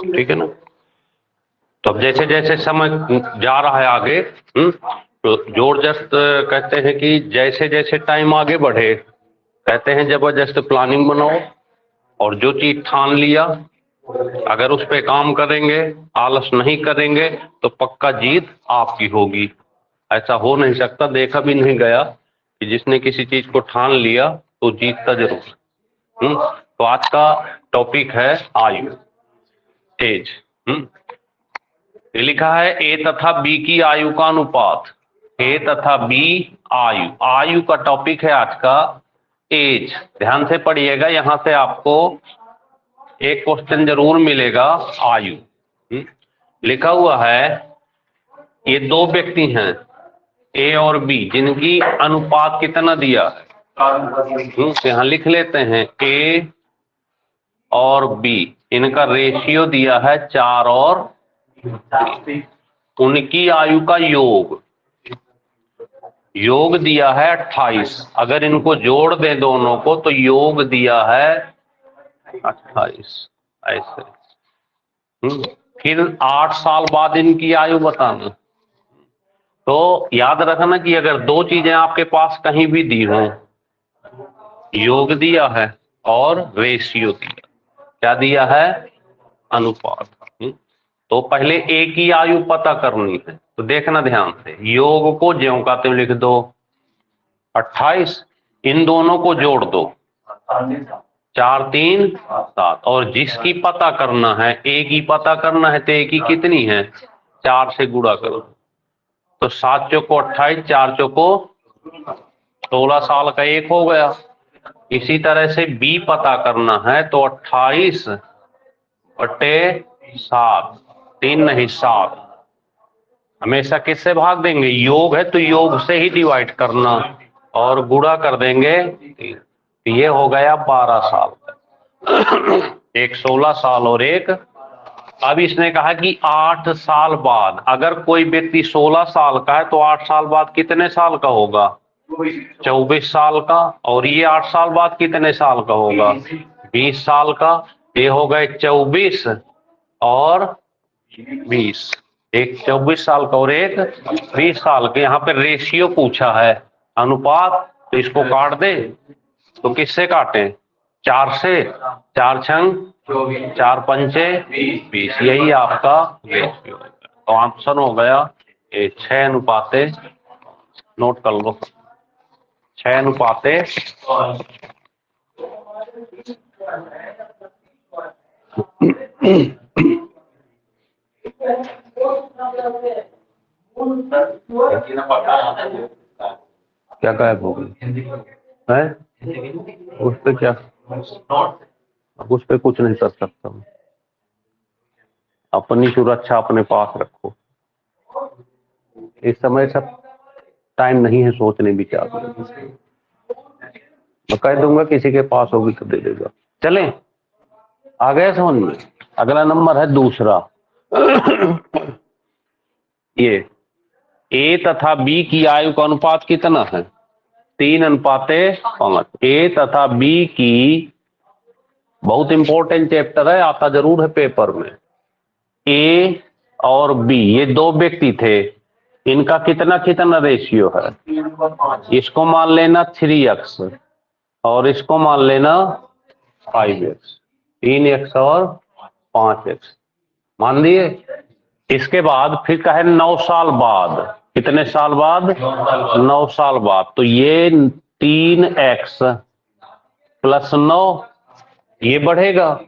ठीक है ना। तो अब जैसे जैसे समय जा रहा है आगे, तो जबरदस्त कहते हैं कि जैसे जैसे टाइम आगे बढ़े, कहते हैं जबरदस्त प्लानिंग बनाओ, और जो चीज ठान लिया अगर उस पे काम करेंगे, आलस नहीं करेंगे, तो पक्का जीत आपकी होगी। ऐसा हो नहीं सकता, देखा भी नहीं गया कि जिसने किसी चीज को ठान लिया तो जीतता जरूर। तो आज का टॉपिक है आयु, एज। ये लिखा है ए तथा बी की आयु का अनुपात। ए तथा बी आयु, आयु का टॉपिक है आज का एज। ध्यान से पढ़िएगा, यहां से आपको एक क्वेश्चन जरूर मिलेगा आयु। लिखा हुआ है ये दो व्यक्ति हैं ए और बी, जिनकी अनुपात कितना दिया है। यहां लिख लेते हैं ए और बी, इनका रेशियो दिया है 4 और उनकी आयु का योग दिया है 28। अगर इनको जोड़ दें दोनों को तो योग दिया है 28। ऐसे फिर 8 साल बाद इनकी आयु बताना। तो याद रखना कि अगर दो चीजें आपके पास कहीं भी दी हो, योग दिया है और रेशियो दिया, क्या दिया है, अनुपात। तो पहले ए की आयु पता करनी है, तो देखना ध्यान से, योग को ज्यों का त्यों लिख दो 28, इन दोनों को जोड़ दो 4 3 7, और जिसकी पता करना है, ए की पता करना है, तो ए की कितनी है, 4 से गुणा करो, तो 7 चौको 28, 4 चौको 16 साल का एक हो गया। इसी तरह से बी पता करना है, तो 28 बटे 7, 3 नहीं 7, हमेशा किससे भाग देंगे, योग है तो योग से ही डिवाइड करना, और गुणा कर देंगे 3। ये हो गया 12 साल, एक 16 साल और एक। अब इसने कहा कि 8 साल बाद, अगर कोई व्यक्ति 16 साल का है तो 8 साल बाद कितने साल का होगा, 24 साल का, और ये 8 साल बाद कितने साल का होगा, 20 साल का। ये हो गए 24 और 20, एक 24 साल का और एक 20 साल के। यहाँ पे रेशियो पूछा है, अनुपात, तो इसको काट दे, तो किससे काटें, 4 से, 4 छंग 4 पंचे 20, यही आपका रेशियो है। तो ऑप्शन हो गया ये 6 अनुपाते, नोट कर लो 6 अनुपाते। क्या गायब हो गई है, उस पे क्या, अब उस पे कुछ नहीं कर सकता हूँ। अपनी सुरक्षा अपने पास रखो, इस समय सब टाइम नहीं है सोचने विचारने। मैं कह दूंगा किसी के पास होगी तो दे देगा। चलें आ गए समझ में। अगला नंबर है दूसरा। ये ए तथा बी की आयु का अनुपात कितना है, 3:5। ए तथा बी की, बहुत इंपॉर्टेंट चैप्टर है, आता जरूर है पेपर में। ए और बी ये दो व्यक्ति थे, इनका कितना कितना रेशियो है, इसको मान लेना 3x और इसको मान लेना 5x, 3x और 5x मान लिए। इसके बाद फिर कहे 9 साल बाद, कितने साल बाद, 9 साल बाद, तो ये 3x प्लस 9 ये बढ़ेगा,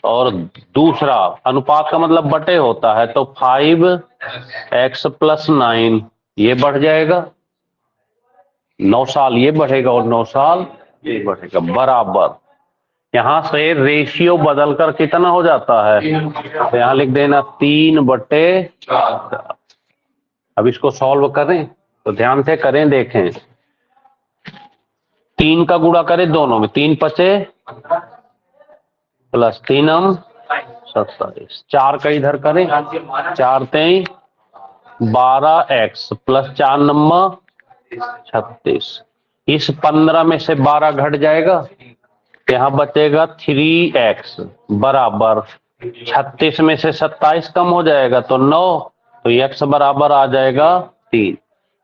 और दूसरा अनुपात का मतलब बटे होता है, तो 5x प्लस 9 ये बढ़ जाएगा, 9 साल ये बढ़ेगा और 9 साल ये बढ़ेगा, बराबर। यहां से रेशियो बदलकर कितना हो जाता है, तो यहां लिख देना 3/4। अब इसको सॉल्व करें, तो ध्यान से करें, देखें 3 का गुणा करें दोनों में, 3 पचे प्लस 3 27, 4 का इधर करें, 4 3 12x प्लस 4 9 36। इस 15 में से 12 घट जाएगा, यहाँ बचेगा 3x बराबर 36 में से 27 कम हो जाएगा तो 9, तो x बराबर आ जाएगा 3।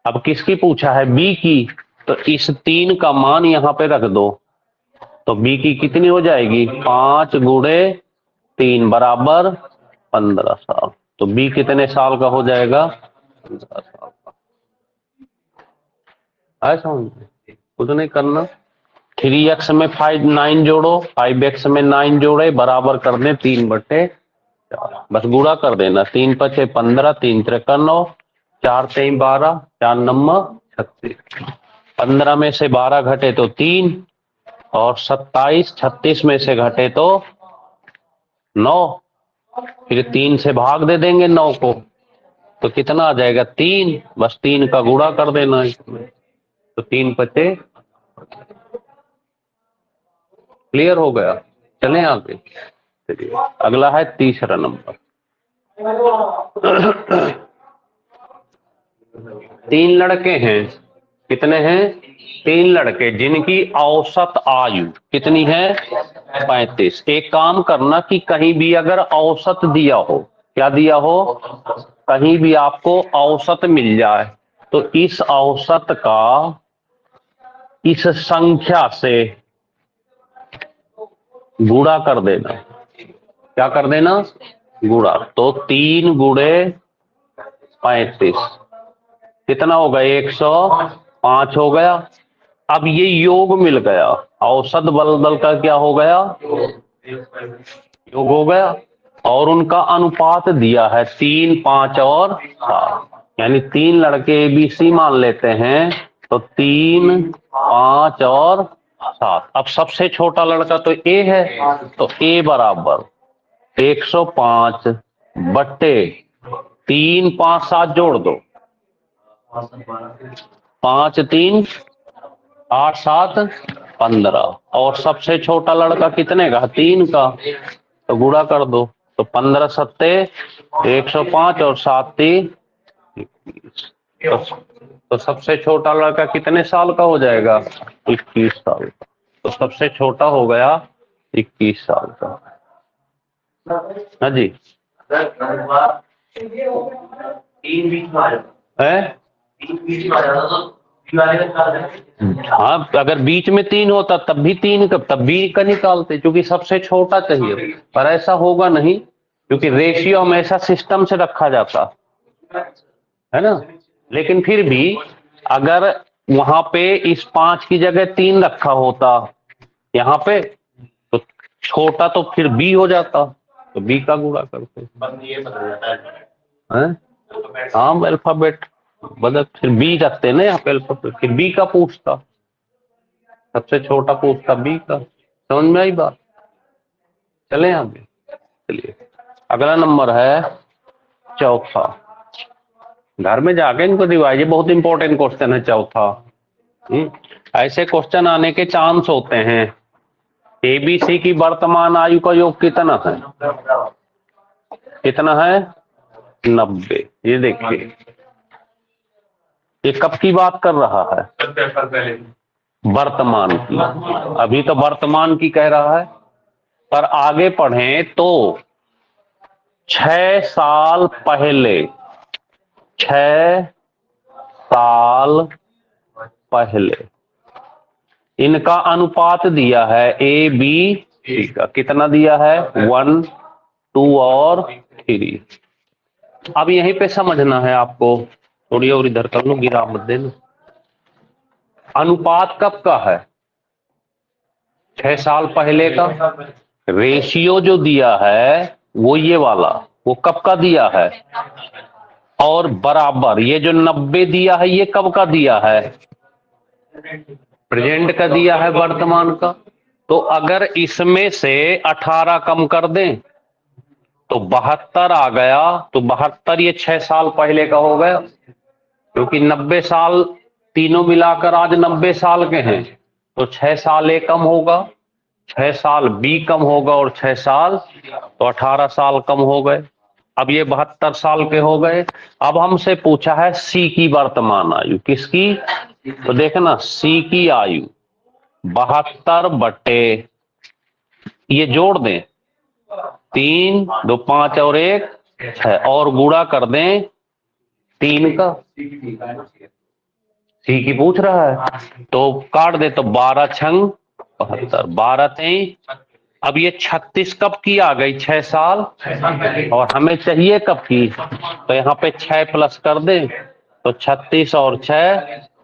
अब किसकी पूछा है? b की। तो इस 3 का मान यहाँ पे रख दो, तो b की कितनी हो जाएगी? 5 गुणे 3 बराबर 15 साल। तो b कितने साल का हो जाएगा? 15 साल का। ऐसा कुछ नहीं करना। 3x में 9 जोड़ो, 5x में 9 जोड़े, बराबर कर दें 3/4, बस गुणा कर देना। 3 × 5 = 15, 3 × 3 = 9, 4 × 3 = 12, 4 × 9 = 36। 15 में से 12 घटे तो 3, और 27 36 में से घटे तो 9, फिर 3 से भाग दे देंगे 9 को, तो कितना आ जाएगा? 3। बस 3 का गुणा कर देना इसमें, तो 3 × 5 = 15। क्लियर हो गया? चलें आगे। चलिए अगला है तीसरा नंबर। 3 लड़के हैं। कितने हैं? 3 लड़के, जिनकी औसत आयु कितनी है? 35। एक काम करना कि कहीं भी अगर औसत दिया हो, क्या दिया हो? कहीं भी आपको औसत मिल जाए तो इस औसत का इस संख्या से गुणा कर देना। क्या कर देना? गुणा। तो 3 गुणे 35 कितना होगा? 105 हो गया। अब ये योग मिल गया, औसत बल का क्या हो गया? योग हो गया। और उनका अनुपात दिया है 3, 5 और 7, यानी 3 लड़के ABC मान लेते हैं, तो 3, 5 और 7। अब सबसे छोटा लड़का तो A है, तो A बराबर 105 बट्टे 3, 5, 7 जोड़ दो, 5, 3, 8, 7, 15। और सबसे छोटा लड़का कितने का? 3 का, तो गुणा कर दो, तो 15 × 7 = 105 और 7 × 3 = 21। तो सबसे छोटा लड़का कितने साल का हो जाएगा? 21 साल का। तो सबसे छोटा हो गया 21 साल का। हाँ जी, है? हाँ, अगर बीच में 3 होता तब भी 3 तब भी का निकालते, क्योंकि सबसे छोटा चाहिए। पर ऐसा होगा नहीं, क्योंकि रेशियो हमेशा सिस्टम से रखा जाता है ना। लेकिन फिर भी अगर वहां पे इस 5 की जगह 3 रखा होता यहाँ पे, तो छोटा तो फिर B हो जाता, तो B का गुणा करते हैं। हाँ, अल्फाबेट बदल, फिर B रखते ना यहाँ पे अल्फाबेट, फिर B का पूछता, सबसे छोटा पूछता B का। समझ में आई बात? चले आगे। चलिए अगला नंबर है चौथा। घर में जाके इनको दिवाइए, बहुत इंपॉर्टेंट क्वेश्चन है चौथा। ऐसे क्वेश्चन आने के चांस होते हैं। ABC की वर्तमान आयु का योग कितना है? कितना है? 90। ये देखिए, ये कब की बात कर रहा है? वर्तमान की। अभी तो वर्तमान की कह रहा है, पर आगे पढ़ें तो 6 साल पहले, 6 साल पहले इनका अनुपात दिया है ABC का। कितना दिया है? 1, 2 और 3। अब यहीं पे समझना है आपको। थोड़ी और इधर कर लो, गिरा मत देना। अनुपात कब का है? 6 साल पहले का। रेशियो जो दिया है वो ये वाला, वो कब का दिया है? और बराबर ये जो 90 दिया है, ये कब का दिया है? प्रेजेंट का दिया है, वर्तमान का। तो अगर इसमें से 18 कम कर दें तो 72 आ गया। तो 72 ये 6 साल पहले का हो गया, क्योंकि 90 साल तीनों मिलाकर आज 90 साल के हैं, तो 6 साल ए कम होगा, 6 साल B कम होगा, और 6 साल तो 18 साल कम हो गए। अब ये 72 साल के हो गए। अब हमसे पूछा है C की वर्तमान आयु। किसकी? तो देखना, C की आयु 72 बटे ये जोड़ दें, 3 2 5 और 1 6 और गुणा कर दें 3 का। सी की पूछ रहा है तो काट दे, तो 12 छंग 72, 12 तेई। अब ये 36 कब की आ गई? 6 साल, और हमें चाहिए कब की? तो यहाँ पे 6 प्लस कर दे, तो 36 और 6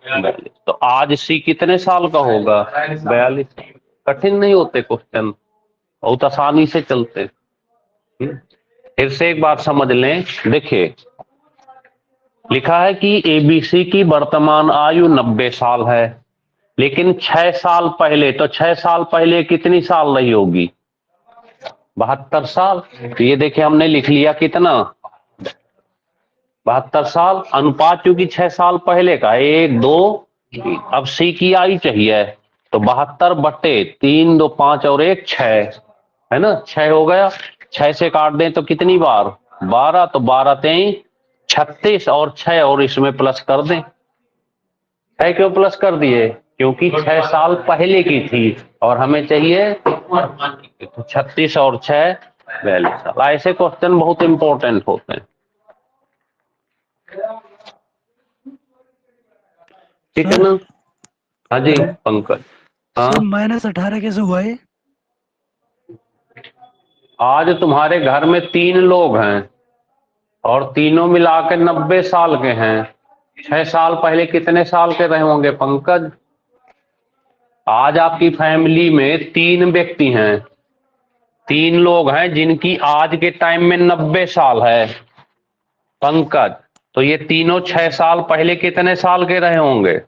42। तो आज सी कितने साल का होगा? 42। कठिन नहीं होते क्वेश्चन, बहुत आसानी से चलते। फिर से एक बात समझ लें, देखिए लिखा है कि एबीसी की वर्तमान आयु 90 साल है, लेकिन 6 साल पहले, तो 6 साल पहले कितनी साल रही होगी? 72 साल। तो ये देखिए हमने लिख लिया कितना? 72 साल। अनुपात क्योंकि 6 साल पहले का 1 2 3। अब सी की आयु चाहिए, तो 72 बटे 3 2 5 और 1 6 है ना, 6 हो गया। 6 से काट दें तो कितनी बार? 12। तो 12 तेई 36 और 6 और इसमें प्लस कर दें। 6 क्यों प्लस कर दिए? क्योंकि 6 साल पहले की थी और हमें चाहिए 36 और 6 42 साल। ऐसे क्वेश्चन बहुत इंपॉर्टेंट होते हैं, ठीक है ना? हाँ जी पंकज। हाँ, सर -18 कैसे हुआ है? आज तुम्हारे घर में 3 लोग हैं और तीनों मिला के 90 साल के हैं। 6 साल पहले कितने साल के रहे होंगे पंकज? आज आपकी फैमिली में 3 व्यक्ति हैं, 3 लोग हैं जिनकी आज के टाइम में 90 साल है पंकज। तो ये तीनों 6 साल पहले कितने साल के रहे होंगे?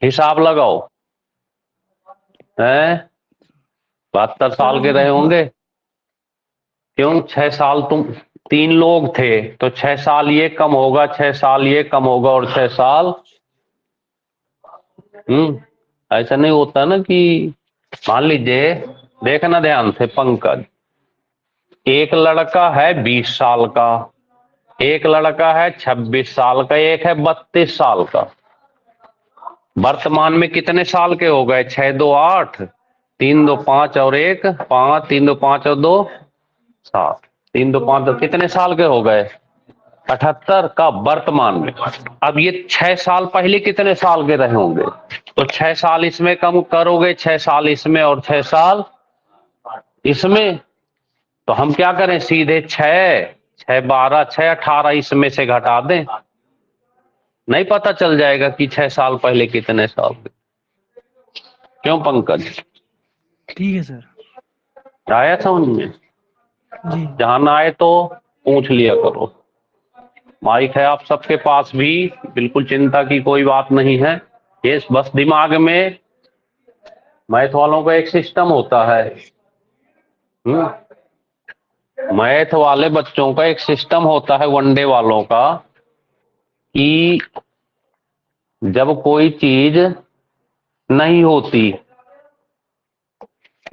हिसाब लगाओ। हैं? 72 साल के रहे होंगे। क्यों? 6 साल तुम 3 लोग थे, तो 6 साल ये कम होगा, 6 साल ये कम होगा और 6 साल। ऐसा नहीं होता ना कि मान लीजिए, देखना ध्यान से पंकज, एक लड़का है 20 साल का, एक लड़का है 26 साल का, एक है 32 साल का। वर्तमान में कितने साल के हो गए? 6 2 8, 3 2 5 और 1 5, 3 2 5 और 2 7, 3 2 5 तो कितने साल के हो गए? 78 का वर्तमान में। अब ये 6 साल पहले कितने साल के रहे होंगे? तो 6 साल इसमें कम करोगे, 6 साल इसमें और 6 साल इसमें, तो हम क्या करें? सीधे 6 6 12 6 18 इसमें से घटा दें, नहीं पता चल जाएगा कि 6 साल पहले कितने साल के? क्यों पंकज? ठीक है सर। आया समझ में? जी जहां ना आए तो पूछ लिया करो। माइक है आप सबके पास भी, बिल्कुल चिंता की कोई बात नहीं है। ये बस दिमाग में मैथ वालों का एक सिस्टम होता है, मैथ वाले बच्चों का एक सिस्टम होता है, वनडे वालों का, कि जब कोई चीज नहीं होती,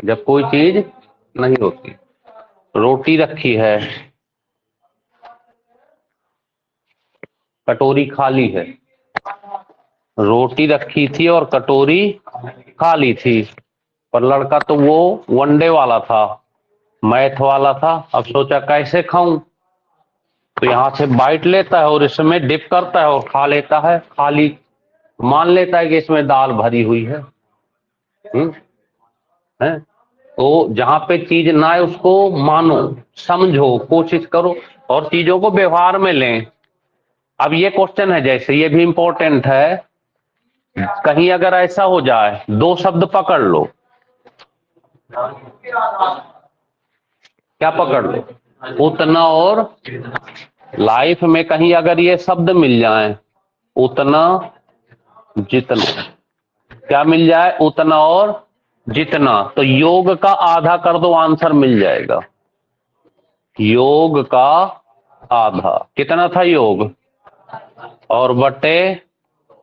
जब कोई चीज नहीं होती, रोटी रखी है, कटोरी खाली है, रोटी रखी थी और कटोरी खाली थी, पर लड़का तो वो वनडे वाला था, मैथ वाला था। अब सोचा कैसे खाऊं, तो यहां से बाइट लेता है और इसमें डिप करता है और खा लेता है, खाली मान लेता है कि इसमें दाल भरी हुई है। है? तो जहां पे चीज ना है उसको मानो, समझो, कोशिश करो और चीजों को व्यवहार में लें। अब ये क्वेश्चन है, जैसे ये भी इंपॉर्टेंट है, कहीं अगर ऐसा हो जाए 2 शब्द पकड़ लो, क्या पकड़ लो? उतना और लाइफ में कहीं अगर ये शब्द मिल जाए, उतना जितना, क्या मिल जाए? उतना और जितना, तो योग का आधा कर दो, आंसर मिल जाएगा। योग का आधा कितना था योग, और बटे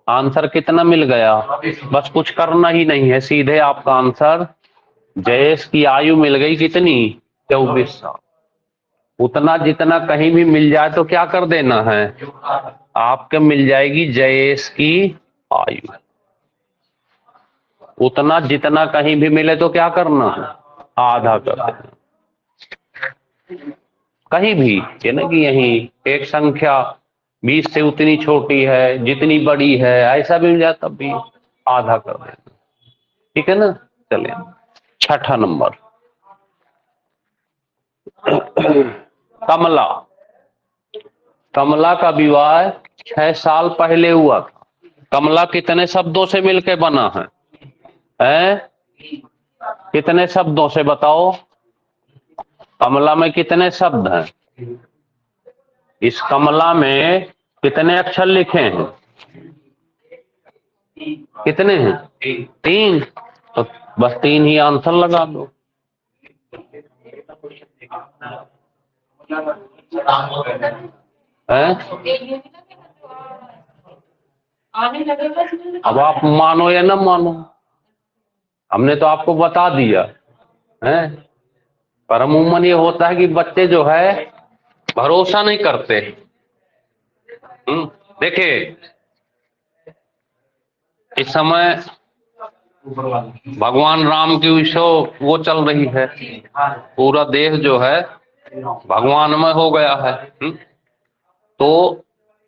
आंसर कितना मिल गया? बस कुछ करना ही नहीं है, सीधे आपका आंसर, जयेश की आयु मिल गई कितनी? 24 साल। उतना जितना कहीं भी मिल जाए तो क्या कर देना है? आपके मिल जाएगी जयेश की आयु। उतना जितना कहीं भी मिले तो क्या करना है? आधा कर देना। कहीं भी ये ना कि यही एक संख्या 20 से उतनी छोटी है जितनी बड़ी है, ऐसा भी मिल जाए तब भी आधा कर देना। ठीक है ना। चलिए छठा नंबर, कमला। कमला का विवाह 6 साल पहले हुआ था। कमला कितने शब्दों से मिलकर बना है? कितने शब्दों से बताओ? कमला में कितने शब्द हैं? इस कमला में कितने अक्षर लिखे हैं? कितने हैं? 3। तो बस 3 ही आंसर लगा दो। अब आप मानो या ना मानो, हमने तो आपको बता दिया है। पर अमूमन ये होता है कि बच्चे जो है भरोसा नहीं करते। देखिए इस समय भगवान राम की विषय वो चल रही है, पूरा देश जो है भगवानमय हो गया है। तो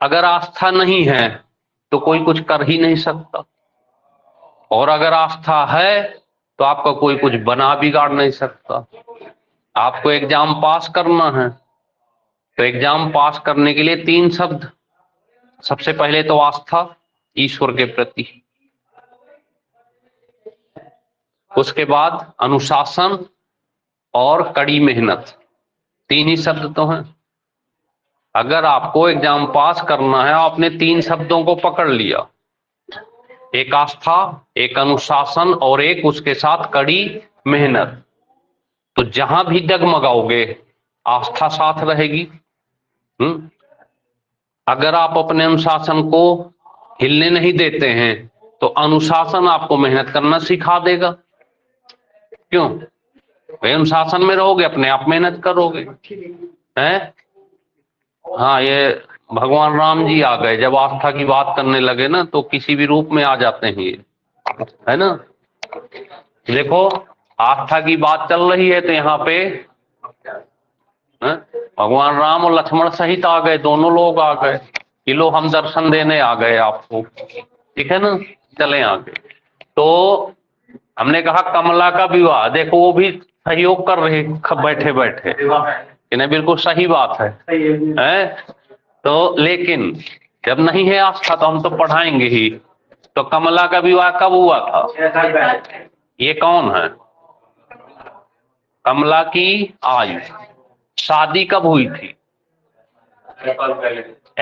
अगर आस्था नहीं है तो कोई कुछ कर ही नहीं सकता, और अगर आस्था है तो आपका कोई कुछ बना बिगाड़ नहीं सकता। आपको एग्जाम पास करना है तो एग्जाम पास करने के लिए 3 शब्द, सबसे पहले तो आस्था ईश्वर के प्रति, उसके बाद अनुशासन और कड़ी मेहनत। 3 ही शब्द तो हैं। अगर आपको एग्जाम पास करना है, आपने 3 शब्दों को पकड़ लिया, एक आस्था, एक अनुशासन और एक उसके साथ कड़ी मेहनत, तो जहां भी डगमगाओगे आस्था साथ रहेगी। अगर आप अपने अनुशासन को हिलने नहीं देते हैं तो अनुशासन आपको मेहनत करना सिखा देगा। क्यों? भाई अनुशासन में रहोगे अपने आप मेहनत करोगे। हैं? हाँ, ये भगवान राम जी आ गए, जब आस्था की बात करने लगे ना तो किसी भी रूप में आ जाते हैं ये, है ना। देखो आस्था की बात चल रही है तो यहाँ पे भगवान राम और लक्ष्मण सहित आ गए, दोनों लोग आ गए कि लो हम दर्शन देने आ गए आपको। ठीक है ना। चले आगे। तो हमने कहा कमला का विवाह, देखो वो भी सहयोग कर रहे बैठे बैठे, इन्हें बिल्कुल सही बात है। तो लेकिन जब नहीं है आस्था तो हम तो पढ़ाएंगे ही। तो कमला का विवाह कब हुआ था? ये कौन है? कमला की आयु। शादी कब हुई थी?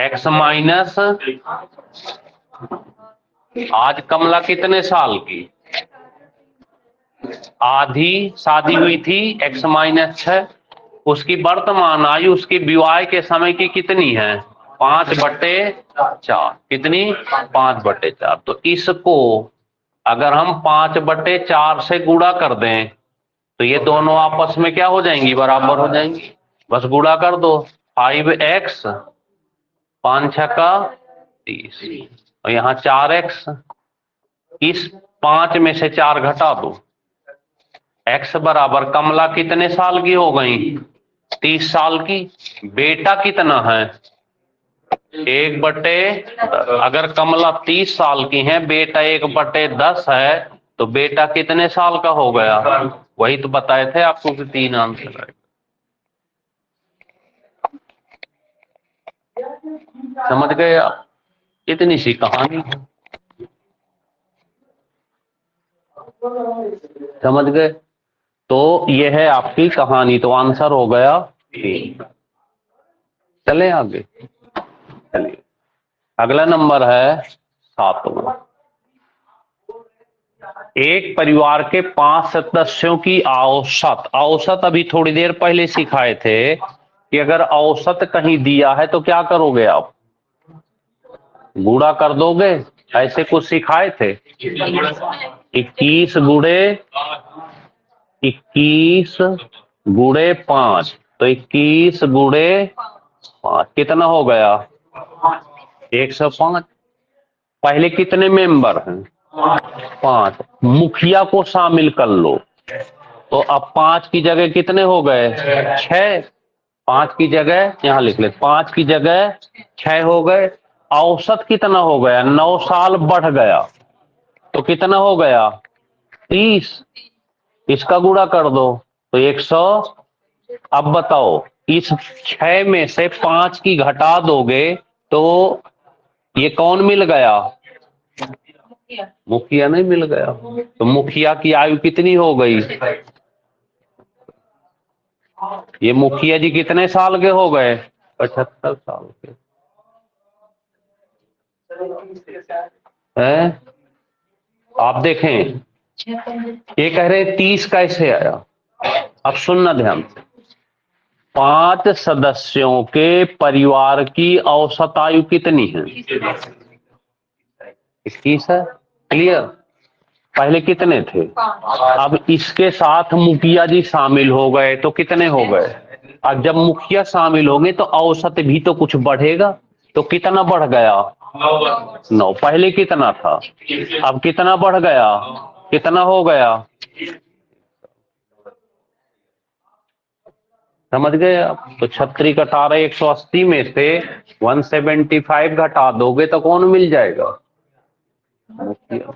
X माइनस, आज कमला कितने साल की? आधी शादी हुई थी, X माइनस 6। उसकी वर्तमान आयु उसकी विवाह के समय की कितनी है? 5/4। कितनी? 5/4। तो इसको अगर हम 5/4 से गुणा कर दें तो ये दोनों आपस में क्या हो जाएंगी? बराबर हो जाएंगी। बस गुणा कर दो। 5x 5 छक्का 30 और यहाँ 4x, इस 5 में से 4 घटा दो। x बराबर कमला कितने साल की हो गई? 30 साल की। बेटा कितना है? 1/10। अगर कमला 30 साल की है, बेटा 1/10 है, तो बेटा कितने साल का हो गया? वही तो बताए थे आपको कि 3 आंसर है। समझ गए आप? इतनी सी कहानी है। समझ गए? तो ये है आपकी कहानी। तो आंसर हो गया 3। चले आगे। चलिए अगला नंबर है 7वां। एक परिवार के 5 सदस्यों की औसत, औसत अभी थोड़ी देर पहले सिखाए थे कि अगर औसत कहीं दिया है तो क्या करोगे आप? गुणा कर दोगे। ऐसे कुछ सिखाए थे। 21 गुणे 5, तो 21 गुणे 5 कितना हो गया? 105। पहले कितने मेंबर हैं? 5। मुखिया को शामिल कर लो। तो अब 5 की जगह कितने हो गए? 6। 5 की जगह यहां लिख ले, 5 की जगह 6 हो गए। औसत कितना हो गया? 9 साल बढ़ गया, तो कितना हो गया? 30। इसका गुणा कर दो तो 100। अब बताओ, इस 6 में से 5 की घटा दोगे तो ये कौन मिल गया? मुखिया नहीं मिल गया। तो मुखिया की आयु कितनी हो गई? ये मुखिया जी कितने साल के हो गए? 75 साल के हैं। आप देखें, ये कह रहे 30 कैसे आया? अब सुनना ध्यान से, 5 सदस्यों के परिवार की औसत आयु कितनी है? 21 है। क्लियर? पहले कितने थे? अब इसके साथ मुखिया जी शामिल हो गए तो कितने हो गए? अब जब मुखिया शामिल होंगे तो औसत भी तो कुछ बढ़ेगा। तो कितना बढ़ गया? 9। पहले कितना था? अब कितना बढ़ गया? कितना हो गया? समझ गए आप? तो 36 घटा रहे 180 में से 175 घटा दोगे तो कौन मिल जाएगा? मुखिया।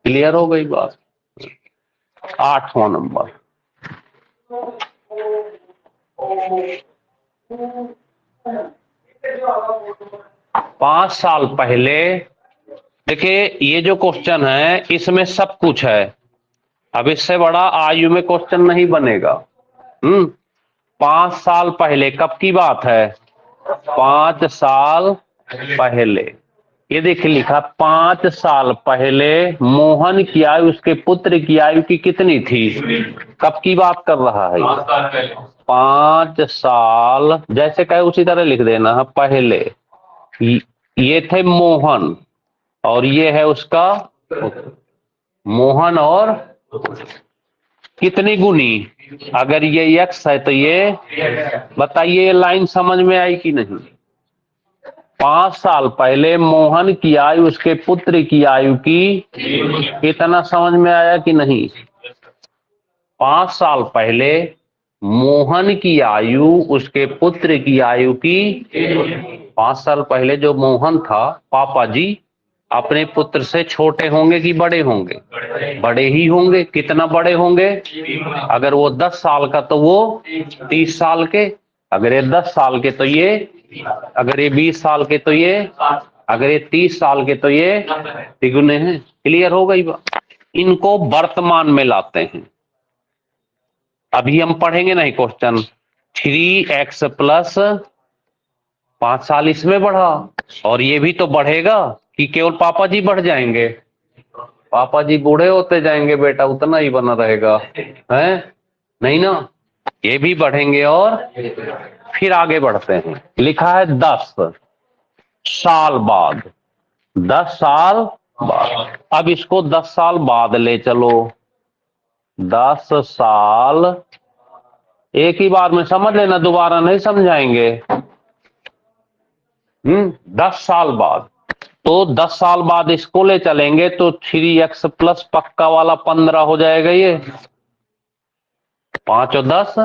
क्लियर हो गई बात? 8वां नंबर, पांच साल पहले। देखिए, ये जो क्वेश्चन है इसमें सब कुछ है। अब इससे बड़ा आयु में क्वेश्चन नहीं बनेगा। 5 साल पहले कब की बात है? 5 साल पहले। ये देखिए लिखा, 5 साल पहले मोहन की आयु उसके पुत्र की आयु की कितनी थी? कब की बात कर रहा है? 5 साल, जैसे कहे उसी तरह लिख देना है पहले। ये थे मोहन और ये है उसका पुत्र। मोहन और कितनी गुनी? अगर ये x है तो ये बताइए, ये लाइन समझ में आई कि नहीं? 5 साल पहले मोहन की आयु उसके पुत्र की आयु की कितना, समझ में आया कि नहीं? 5 साल पहले मोहन की आयु उसके पुत्र की आयु की। 5 साल पहले जो मोहन था, पापा जी अपने पुत्र से छोटे होंगे कि बड़े होंगे? बड़े ही होंगे। कितना बड़े होंगे? अगर वो 10 साल का तो वो 30 साल के। अगर ये 10 साल के तो ये, अगर ये 20 साल के तो ये, अगर ये 30 साल के तो ये तिगुने हैं। क्लियर हो गई बात? इनको वर्तमान में लाते हैं। अभी हम पढ़ेंगे नहीं क्वेश्चन। 3x प्लस 5 साल इसमें बढ़ा और ये भी तो बढ़ेगा कि केवल पापा जी बढ़ जाएंगे? पापा जी बूढ़े होते जाएंगे बेटा, उतना ही बना रहेगा है नहीं ना? ये भी बढ़ेंगे और फिर आगे बढ़ते हैं। लिखा है 10 साल बाद। 10 साल बाद। अब इसको 10 साल बाद ले चलो। 10 साल एक ही बार में समझ लेना, दोबारा नहीं समझाएंगे। 10 साल बाद, तो 10 साल बाद इसको ले चलेंगे तो 3x प्लस पक्का वाला 15 हो जाएगा। ये 5 और 10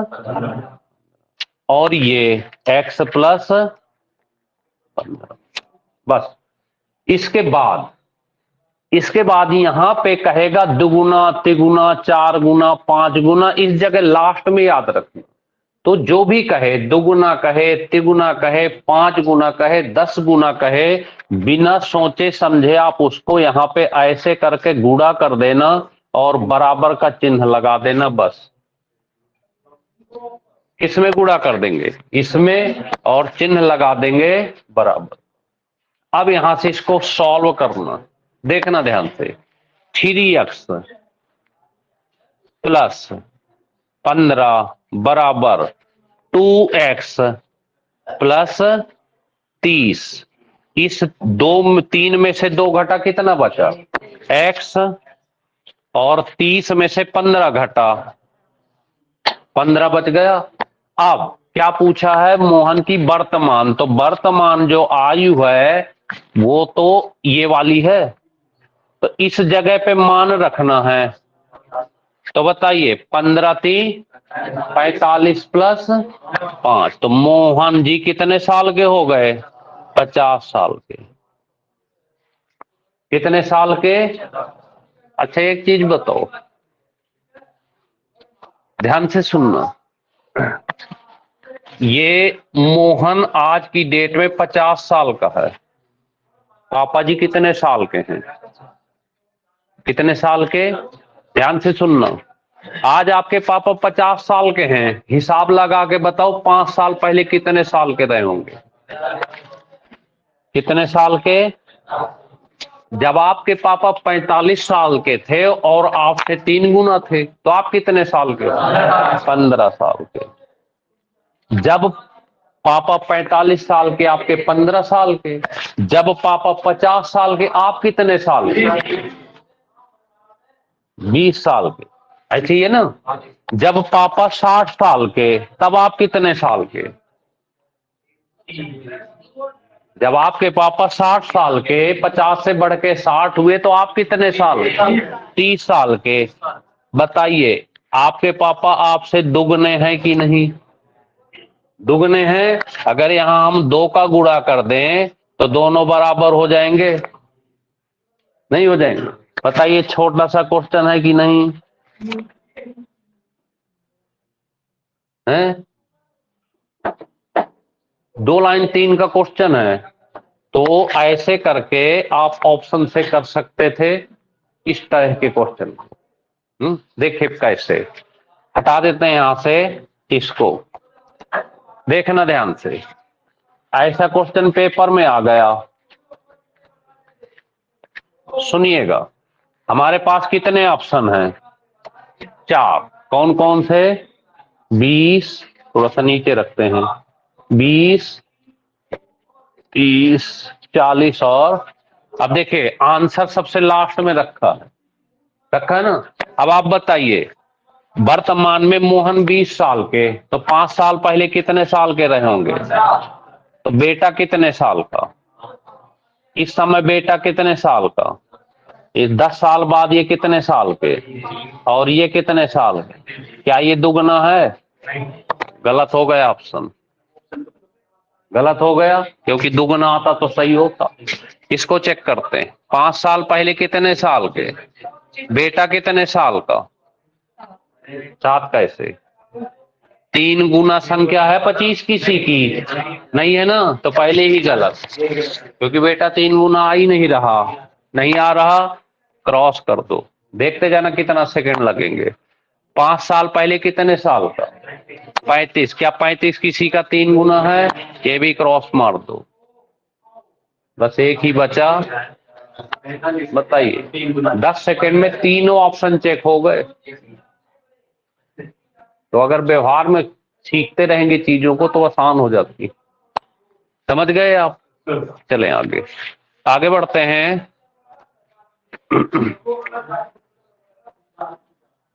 और ये x प्लस 15। बस इसके बाद यहां पे कहेगा दुगुना, तिगुना, 4 गुना, 5 गुना। इस जगह लास्ट में याद रखना। तो जो भी कहे, दुगुना कहे, तिगुना कहे, 5 गुना कहे, 10 गुना कहे, बिना सोचे समझे आप उसको यहां पे ऐसे करके गुणा कर देना और बराबर का चिन्ह लगा देना। बस किसमें गुणा कर देंगे? इसमें, और चिन्ह लगा देंगे बराबर। अब यहां से इसको सॉल्व करना, देखना ध्यान से। 3x प्लस 15 बराबर 2x प्लस 30। इस 3 में से 2 घटा, कितना बचा? x, और 30 में से 15 घटा, 15 बच गया। अब क्या पूछा है? मोहन की वर्तमान। तो वर्तमान जो आयु है वो तो ये वाली है, तो इस जगह पे मान रखना है। तो बताइए 15×3 = 45 प्लस 5, तो मोहन जी कितने साल के हो गए? 50 साल के। कितने साल के? अच्छा एक चीज बताओ, ध्यान से सुनना, ये मोहन आज की डेट में 50 साल का है। पापा जी कितने साल के हैं? कितने साल के? ध्यान से सुनना, आज आपके पापा 50 साल के हैं, हिसाब लगा के बताओ 5 साल पहले कितने साल के रहे होंगे? कितने साल के? जब आपके पापा 45 साल के थे और आपसे 3 गुना थे, तो आप कितने साल के? 15 साल के। जब पापा 45 साल के, आपके 15 साल के। जब पापा 50 साल के, आप कितने साल के? 20 साल के। ऐसे ही है ना? जब पापा 60 साल के, तब आप कितने साल के? जब आपके पापा 60 साल के, 50 से बढ़ के 60 हुए, तो आप कितने साल? 30 साल के। बताइए आपके पापा आपसे दुगने हैं कि नहीं? दुगने हैं। अगर यहां हम 2 का गुणा कर दें तो दोनों बराबर हो जाएंगे? नहीं हो जाएंगे? बताइए, छोटा सा क्वेश्चन है कि नहीं है? 2 लाइन 3 का क्वेश्चन है, तो ऐसे करके आप ऑप्शन से कर सकते थे इस तरह के क्वेश्चन को। देखिए कैसे हटा देते हैं यहां से इसको, देखना ध्यान से। ऐसा क्वेश्चन पेपर में आ गया, सुनिएगा। हमारे पास कितने ऑप्शन हैं? 4। कौन कौन से? 20, थोड़ा सा नीचे रखते हैं, 20, 30, 40 और अब देखिए आंसर सबसे लास्ट में रखा है ना। अब आप बताइए, वर्तमान में मोहन 20 साल के, तो 5 साल पहले कितने साल के रहे होंगे? तो बेटा कितने साल का? इस समय बेटा कितने साल का? इस 10 साल बाद ये कितने साल के? और ये कितने साल के? क्या ये दुगना है? गलत हो गया ऑप्शन, गलत हो गया, क्योंकि दुगना आता तो सही होता। इसको चेक करते हैं, 5 साल पहले कितने साल के? बेटा कितने साल का? 7 कैसे? 3 गुना संख्या है 25 किसी की नहीं है ना, तो पहले ही गलत, क्योंकि बेटा 3 गुना आ ही नहीं रहा, नहीं आ रहा, क्रॉस कर दो। देखते जाना कितना सेकंड लगेंगे। 5 साल पहले कितने साल का? 35। क्या 35 किसी का 3 गुना है? ये भी क्रॉस मार दो। बस एक ही बचा, बताइए। 10 सेकंड में तीनों ऑप्शन चेक हो गए। तो अगर व्यवहार में सीखते रहेंगे चीजों को तो आसान हो जाती। समझ गए आप? चलें आगे, आगे बढ़ते हैं।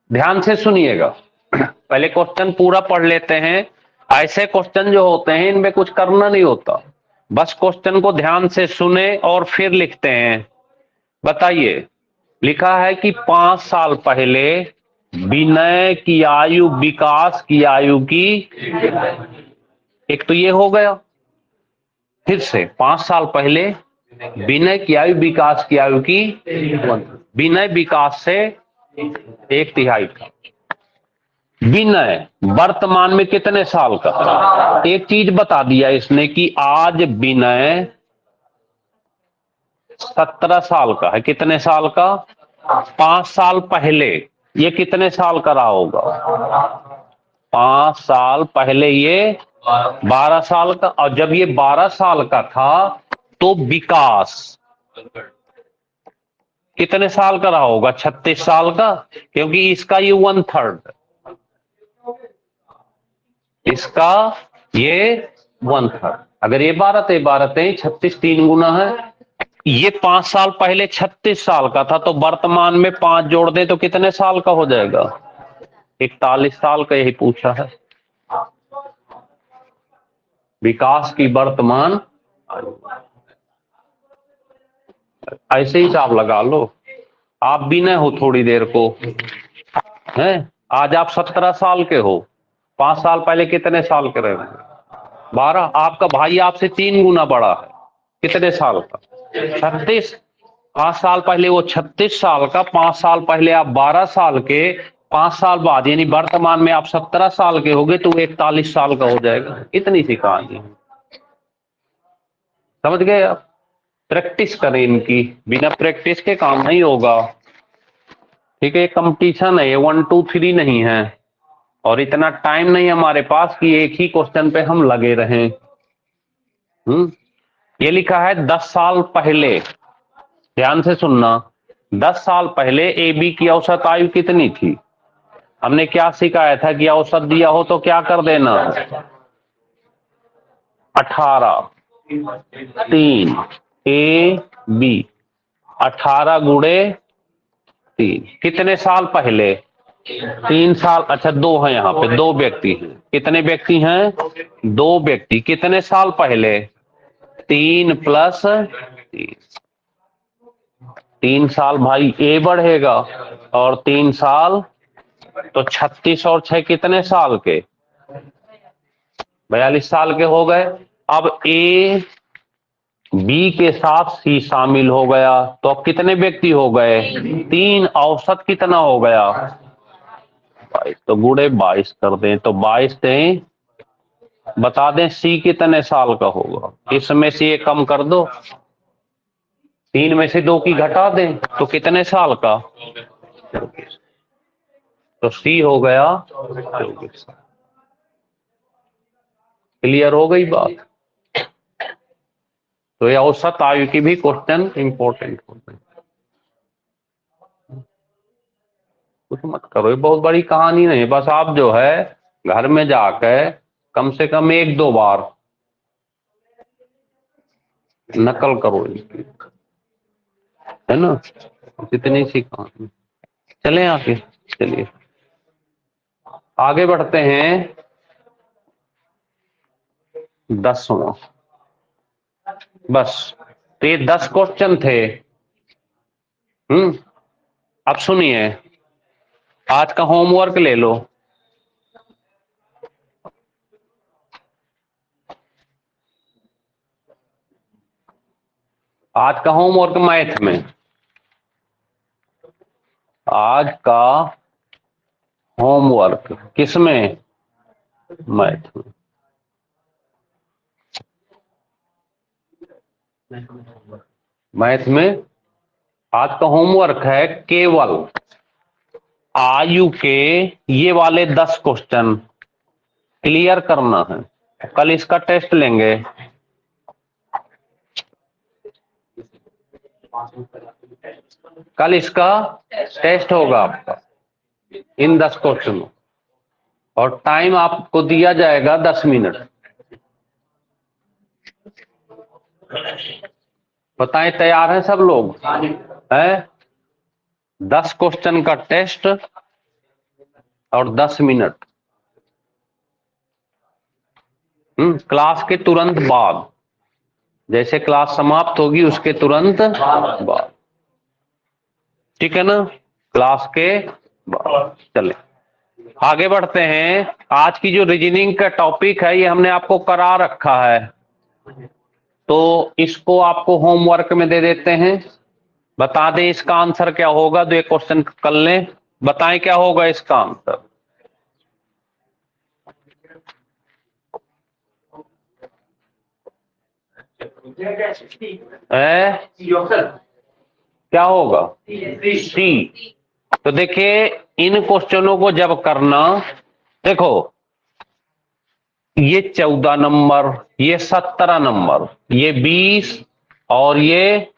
ध्यान से सुनिएगा, पहले क्वेश्चन पूरा पढ़ लेते हैं। ऐसे क्वेश्चन जो होते हैं इनमें कुछ करना नहीं होता, बस क्वेश्चन को ध्यान से सुने और फिर लिखते हैं। बताइए, लिखा है कि 5 साल पहले विनय की आयु विकास की आयु की, एक तो ये हो गया। फिर से 5 साल पहले विनय की आयु विकास की आयु की, विनय विकास से 1/3 का। विनय वर्तमान में कितने साल का? एक चीज बता दिया इसने कि आज विनय 17 साल का है। कितने साल का? 5 साल पहले ये कितने साल का रहा होगा? 5 साल पहले ये 12 साल का, और जब ये 12 साल का था तो विकास कितने साल का रहा होगा? 36 साल का, क्योंकि इसका ये 1/3, इसका ये 1/3। अगर ये 12 तो 12 36, 3 गुना है। ये 5 साल पहले 36 साल का था, तो वर्तमान में 5 जोड़ दें तो कितने साल का हो जाएगा? 41 साल का। यही पूछा है, विकास की वर्तमान। ऐसे ही हिसाब लगा लो, आप भी न हो थोड़ी देर को हैं? आज आप 17 साल के हो, 5 साल पहले कितने साल के रहे? 12। आपका भाई आपसे 3 गुना बड़ा है, कितने साल का? 36। 5 साल पहले वो 36 साल का, 5 साल पहले आप 12 साल के, 5 साल बाद यानी वर्तमान में आप 17 साल के होगे तो 41 साल का हो जाएगा। इतनी सी कहानी है, समझ गए आप? प्रैक्टिस करें इनकी, बिना प्रैक्टिस के काम नहीं होगा। ठीक है, कंपटीशन है, ये 1 2 3 नहीं है, और इतना टाइम नहीं हमारे पास कि एक ही क्वेश्चन पे हम लगे रहें। ये लिखा है 10 साल पहले, ध्यान से सुनना। 10 साल पहले ए बी की औसत आयु कितनी थी? हमने क्या सिखाया था कि औसत दिया हो तो क्या कर देना? 18 3 ए बी, 18 गुणे 3, कितने साल पहले? 3 साल। अच्छा, 2 है यहाँ पे, 2 व्यक्ति हैं। कितने व्यक्ति हैं? 2 व्यक्ति। कितने साल पहले? 3 प्लस 3। 3 साल भाई ए बढ़ेगा, और 3 साल तो 36 और 6 कितने साल के? 42 साल के हो गए। अब ए बी के साथ सी शामिल हो गया, तो अब कितने व्यक्ति हो गए? 3। औसत कितना हो गया? 22। तो गुणे 22 कर दें, तो 22 दें, बता दें सी कितने साल का होगा? इसमें से ये कम कर दो, 3 में से 2 की घटा दें, तो कितने साल का? 24। तो सी हो गया 24। क्लियर हो गई बात? तो ये औसत आयु की भी क्वेश्चन इंपॉर्टेंट होते हैं। कुछ मत करो, ये बहुत बड़ी कहानी नहीं, बस आप जो है घर में जाकर कम से कम 1 2 बार नकल करो इसकी, है ना? कितनी सी कहानी। चलें आगे, चलिए आगे बढ़ते हैं। 10वां, बस। तो ये 10 क्वेश्चन थे। अब सुनिए, आज का होमवर्क ले लो। आज का होमवर्क मैथ में, आज का होमवर्क किसमें? मैथ में। मैथ में आज का होमवर्क है केवल आयु के ये वाले 10 क्वेश्चन क्लियर करना है। कल इसका टेस्ट लेंगे। कल इसका टेस्ट होगा आपका इन 10 क्वेश्चनों, और टाइम आपको दिया जाएगा 10 मिनट। बताएं, तैयार हैं सब लोग? है 10 क्वेश्चन का टेस्ट और 10 मिनट। क्लास के तुरंत बाद, जैसे क्लास समाप्त होगी उसके तुरंत बाद, ठीक है ना? क्लास के बाद। चले आगे बढ़ते हैं। आज की जो रीजनिंग का टॉपिक है ये हमने आपको करा रखा है, तो इसको आपको होमवर्क में दे देते हैं। बता दें इसका आंसर क्या होगा, 2 क्वेश्चन कर लें, बताएं क्या होगा इसका आंसर। क्या होगा? सी। तो देखिए इन क्वेश्चनों को जब करना, देखो ये 14 नंबर, ये 17 नंबर, ये 20, और ये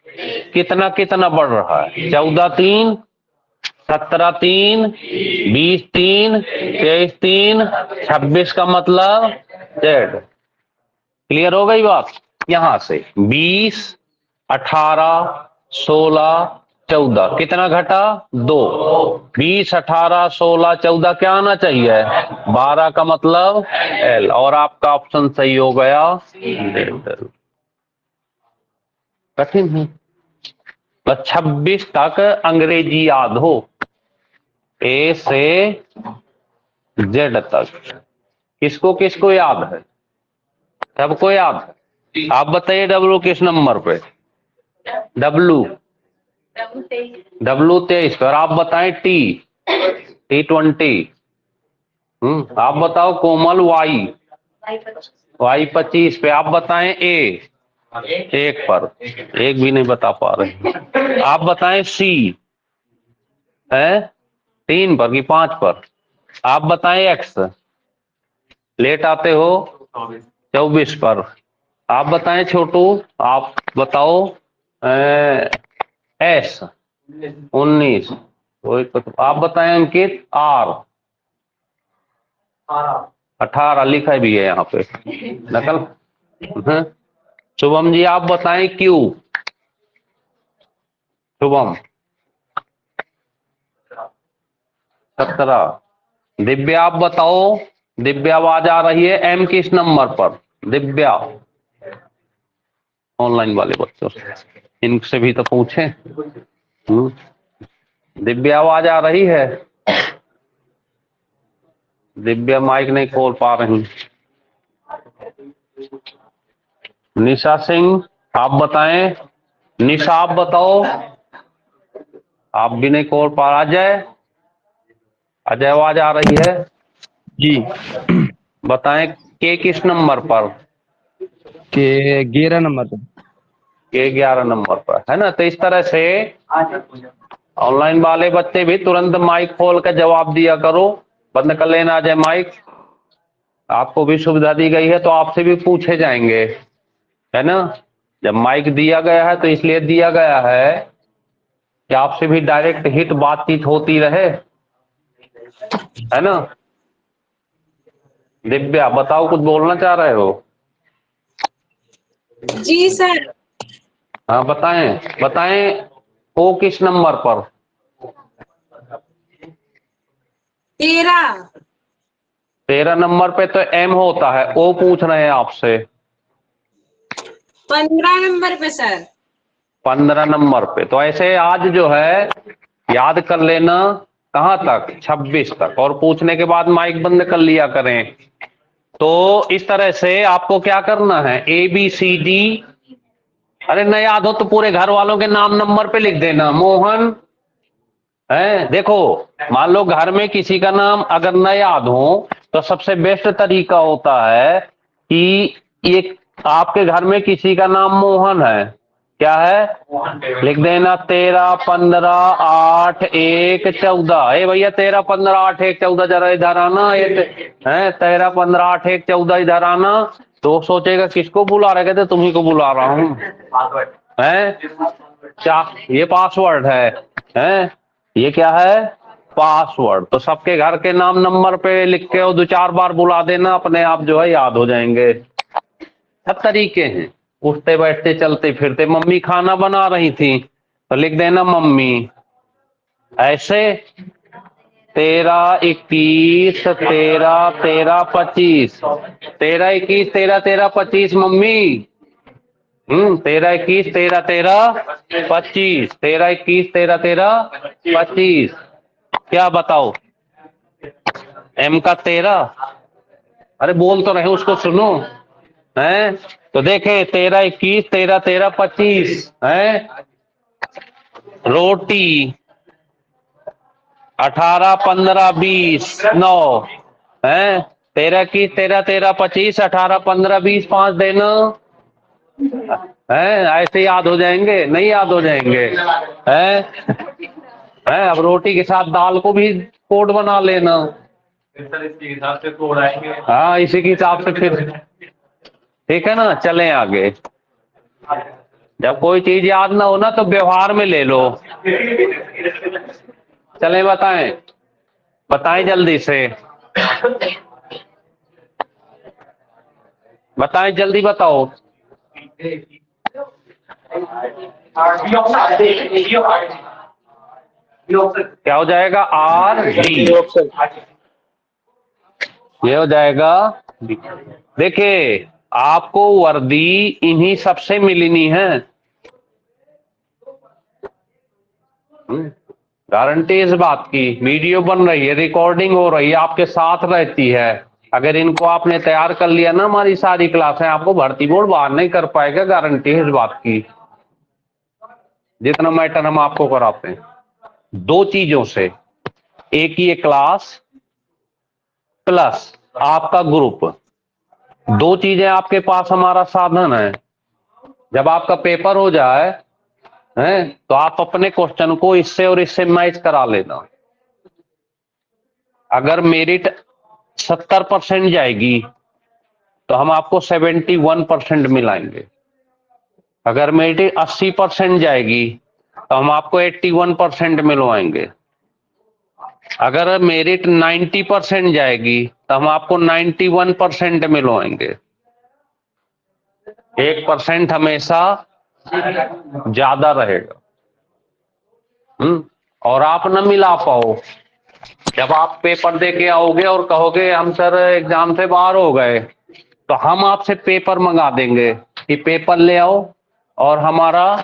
कितना कितना बढ़ रहा है? 14 3, 17 3, 20 3, 23 3, 26 का मतलब जेड। क्लियर हो गई बात? यहां से 20 18 16 14 कितना घटा? 2। 20 18 16 14 क्या आना चाहिए? 12 का मतलब एल, और आपका ऑप्शन सही हो गया डेल्टा। कठिन है, बस 26 तक अंग्रेजी याद हो, ए से जेड तक। किसको किसको याद है? सबको याद है। आप बताइए डब्लू किस नंबर पे? डब्लू डब्लू 23 पे। और आप बताएं T20। आप बताओ कोमल Y25 पे। आप बताएं A 1 पर। एक भी नहीं बता पा रहे। आप बताएं C है 3 पर कि 5 पर? आप बताएं X, लेट आते हो 24 पर। आप बताएं छोटू, आप बताओ S 19। वही तो। आप बताएं अंकित R 18 लिखा भी है यहाँ पे, नकल। शुभम जी आप बताएं Q। शुभम 17। दिव्या आप बताओ। दिव्या आवाज आ रही है? M किस नंबर पर? दिव्या ऑनलाइन वाले बच्चों से, इनसे भी तो पूछें। दिव्या आवाज आ रही है? दिव्या माइक नहीं खोल पा रही। निशा सिंह आप बताएं। निशा आप बताओ। आप भी नहीं खोल पा। अजय, अजय आवाज आ रही है? जी। बताएं के किस नंबर पर? के 11 नंबर पे। के 11 नंबर पर है ना। तो इस तरह से ऑनलाइन वाले बच्चे भी तुरंत माइक खोल कर जवाब दिया करो। बंद कर लेना अजय माइक। आपको भी सुविधा दी गई है तो आपसे भी पूछे जाएंगे, है ना। जब माइक दिया गया है तो इसलिए दिया गया है कि आपसे भी डायरेक्ट हिट बातचीत होती रहे, है ना। दिव्या बताओ, कुछ बोलना चाह रहे हो? जी सर। हाँ बताएं, बताएं ओ किस नंबर पर? 13। 13 नंबर पे तो M होता है, ओ पूछ रहे हैं आपसे। 15 नंबर पे सर। 15 नंबर पे। तो ऐसे आज जो है याद कर लेना। कहाँ तक? 26 तक। और पूछने के बाद माइक बंद कर लिया करें। तो इस तरह से आपको क्या करना है, ABCD। अरे न याद हो तो पूरे घर वालों के नाम नंबर पे लिख देना। मोहन है, देखो मान लो घर में किसी का नाम अगर न याद हो तो सबसे बेस्ट तरीका होता है कि ये आपके घर में किसी का नाम मोहन है, क्या है, लिख देना 13 15 8 1 14। ए भैया 13 15 8 1 14 जरा इधर आना। ये है 13 15 8 1 14 इधर आना। तो सोचेगा किसको बुला रहे, कहते तुम्ही को बुला रहा हूँ, है क्या? ये पासवर्ड है? ये क्या है? पासवर्ड। तो सबके घर के नाम नंबर पे लिख के और 2-4 बार बुला देना, अपने आप जो है याद हो जाएंगे। सब तरीके हैं, उठते बैठते चलते फिरते। मम्मी खाना बना रही थी तो लिख देना मम्मी। ऐसे 13 21 13 13 25 13 21 13 13 25 मम्मी। 13 21 13 13 25 13 21 13 13 25। क्या बताओ? M का 13। अरे बोल तो रहे उसको सुनो, है। तो देखे 13 21 13 13 25 है। रोटी 18 15 20 9 है। 13 21 13 13 25 18 15 20 5 देना है। ऐसे याद हो जाएंगे, नहीं याद हो जाएंगे, है। अब रोटी के साथ दाल को भी कोड बना लेना। इसके हिसाब से कोड आएंगे। हाँ इसी के हिसाब से फिर ठीक है ना। चलें आगे। जब कोई चीज याद ना हो ना तो व्यवहार में ले लो। चलें बताएं, बताएं जल्दी से, बताएं जल्दी बताओ। क्या हो जाएगा? RD। ये हो जाएगा। देखिए आपको वर्दी इन्हीं सबसे मिलनी है। गारंटी इस बात की, वीडियो बन रही है, रिकॉर्डिंग हो रही है, आपके साथ रहती है। अगर इनको आपने तैयार कर लिया ना, हमारी सारी क्लासें, आपको भर्ती बोर्ड बाहर नहीं कर पाएगा, गारंटी है इस बात की। जितना मैटर हम आपको कराते हैं, दो चीजों से, एक ये क्लास प्लस आपका ग्रुप, दो चीजें आपके पास हमारा साधन है। जब आपका पेपर हो जाए हैं, तो आप अपने क्वेश्चन को इससे और इससे मैच करा लेना। अगर मेरिट 70% जाएगी तो हम आपको 71% मिलाएंगे। अगर मेरिट 80% जाएगी तो हम आपको 81% मिलवाएंगे। अगर मेरिट 90% जाएगी तो हम आपको 91% मिलवाएंगे। 1% हमेशा ज्यादा रहेगा। और आप न मिला पाओ, जब आप पेपर दे के आओगे और कहोगे हम सर एग्जाम से बाहर हो गए, तो हम आपसे पेपर मंगा देंगे कि पेपर ले आओ और हमारा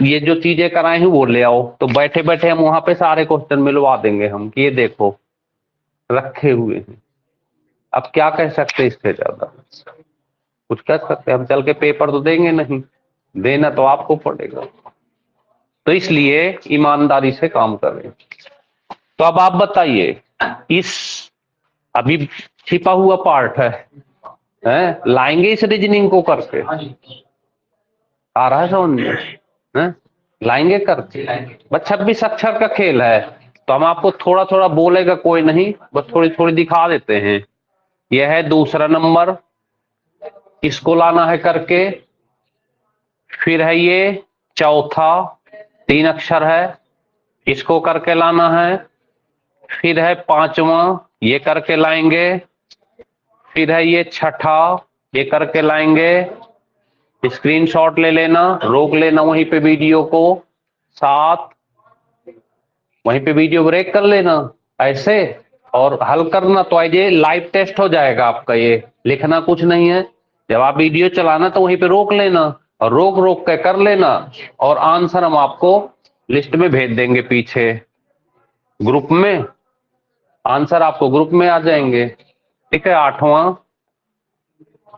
ये जो चीजें कराए हैं वो ले आओ। तो बैठे बैठे हम वहां पे सारे क्वेश्चन मिलवा देंगे हम कि ये देखो रखे हुए हैं। अब क्या कह सकते इससे ज्यादा कुछ कह सकते? हम चल के पेपर तो देंगे नहीं, देना तो आपको पड़ेगा। तो इसलिए ईमानदारी से काम करें। तो अब आप बताइए, इस अभी छिपा हुआ पार्ट है लाएंगे इस रीजनिंग को करके? आ रहा है समझ में? लाएंगे करके। बस 26 अक्षर का खेल है, तो हम आपको थोड़ा थोड़ा बोलेगा कोई नहीं, बस थोड़ी थोड़ी दिखा देते हैं। यह है दूसरा नंबर, इसको लाना है करके। फिर है ये चौथा, 3 अक्षर है, इसको करके लाना है। फिर है पांचवा, ये करके लाएंगे। फिर है ये छठा, ये करके लाएंगे। स्क्रीनशॉट ले लेना, रोक लेना वहीं पे वीडियो को, 7 वहीं पे वीडियो ब्रेक कर लेना ऐसे, और हल करना। तो आज ये लाइव टेस्ट हो जाएगा आपका, ये लिखना कुछ नहीं है। जब आप वीडियो चलाना तो वहीं पे रोक लेना और रोक रोक के कर लेना, और आंसर हम आपको लिस्ट में भेज देंगे पीछे ग्रुप में। आंसर आपको ग्रुप में आ जाएंगे। ठीक है, 8वां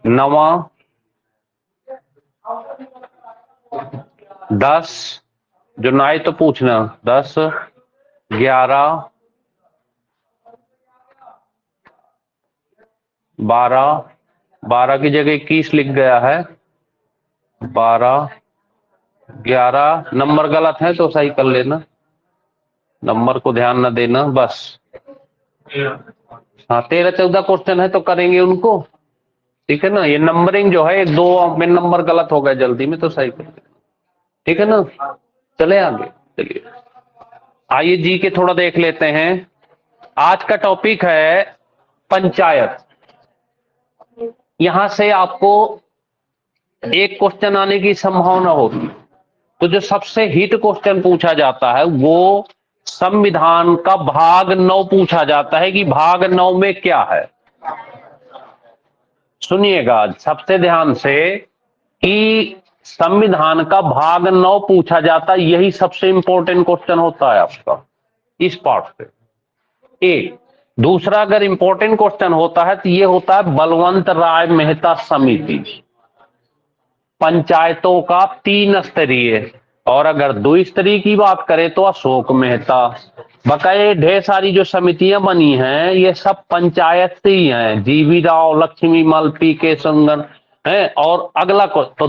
9वां 10, जो ना आए तो पूछना, 10 11 12 की जगह 21 लिख गया है। 12 11 नंबर गलत है तो सही कर लेना, नंबर को ध्यान न देना बस। हाँ 13 14 क्वेश्चन है तो करेंगे उनको। ठीक है ना, ये नंबरिंग जो है 2 में नंबर गलत हो गए जल्दी में तो सही कर देना। ठीक है ना, चले आगे। चलिए आइए जी के थोड़ा देख लेते हैं। आज का टॉपिक है पंचायत। यहां से आपको एक क्वेश्चन आने की संभावना होती। तो जो सबसे हिट क्वेश्चन पूछा जाता है वो संविधान का भाग 9 पूछा जाता है कि भाग 9 में क्या है। सुनिएगा सबसे ध्यान से कि संविधान का भाग 9 पूछा जाता है, यही सबसे इंपॉर्टेंट क्वेश्चन होता है आपका इस पार्ट से। एक दूसरा अगर इंपॉर्टेंट क्वेश्चन होता है तो ये होता है बलवंत राय मेहता समिति, पंचायतों का 3 स्तरीय। और अगर 2 स्तरीय की बात करें तो अशोक मेहता। बकाये ढेर सारी जो समितियां बनी हैं ये सब पंचायत से ही हैं, जीवी राव, लक्ष्मी मल, पी.के. संगन है। और अगला तो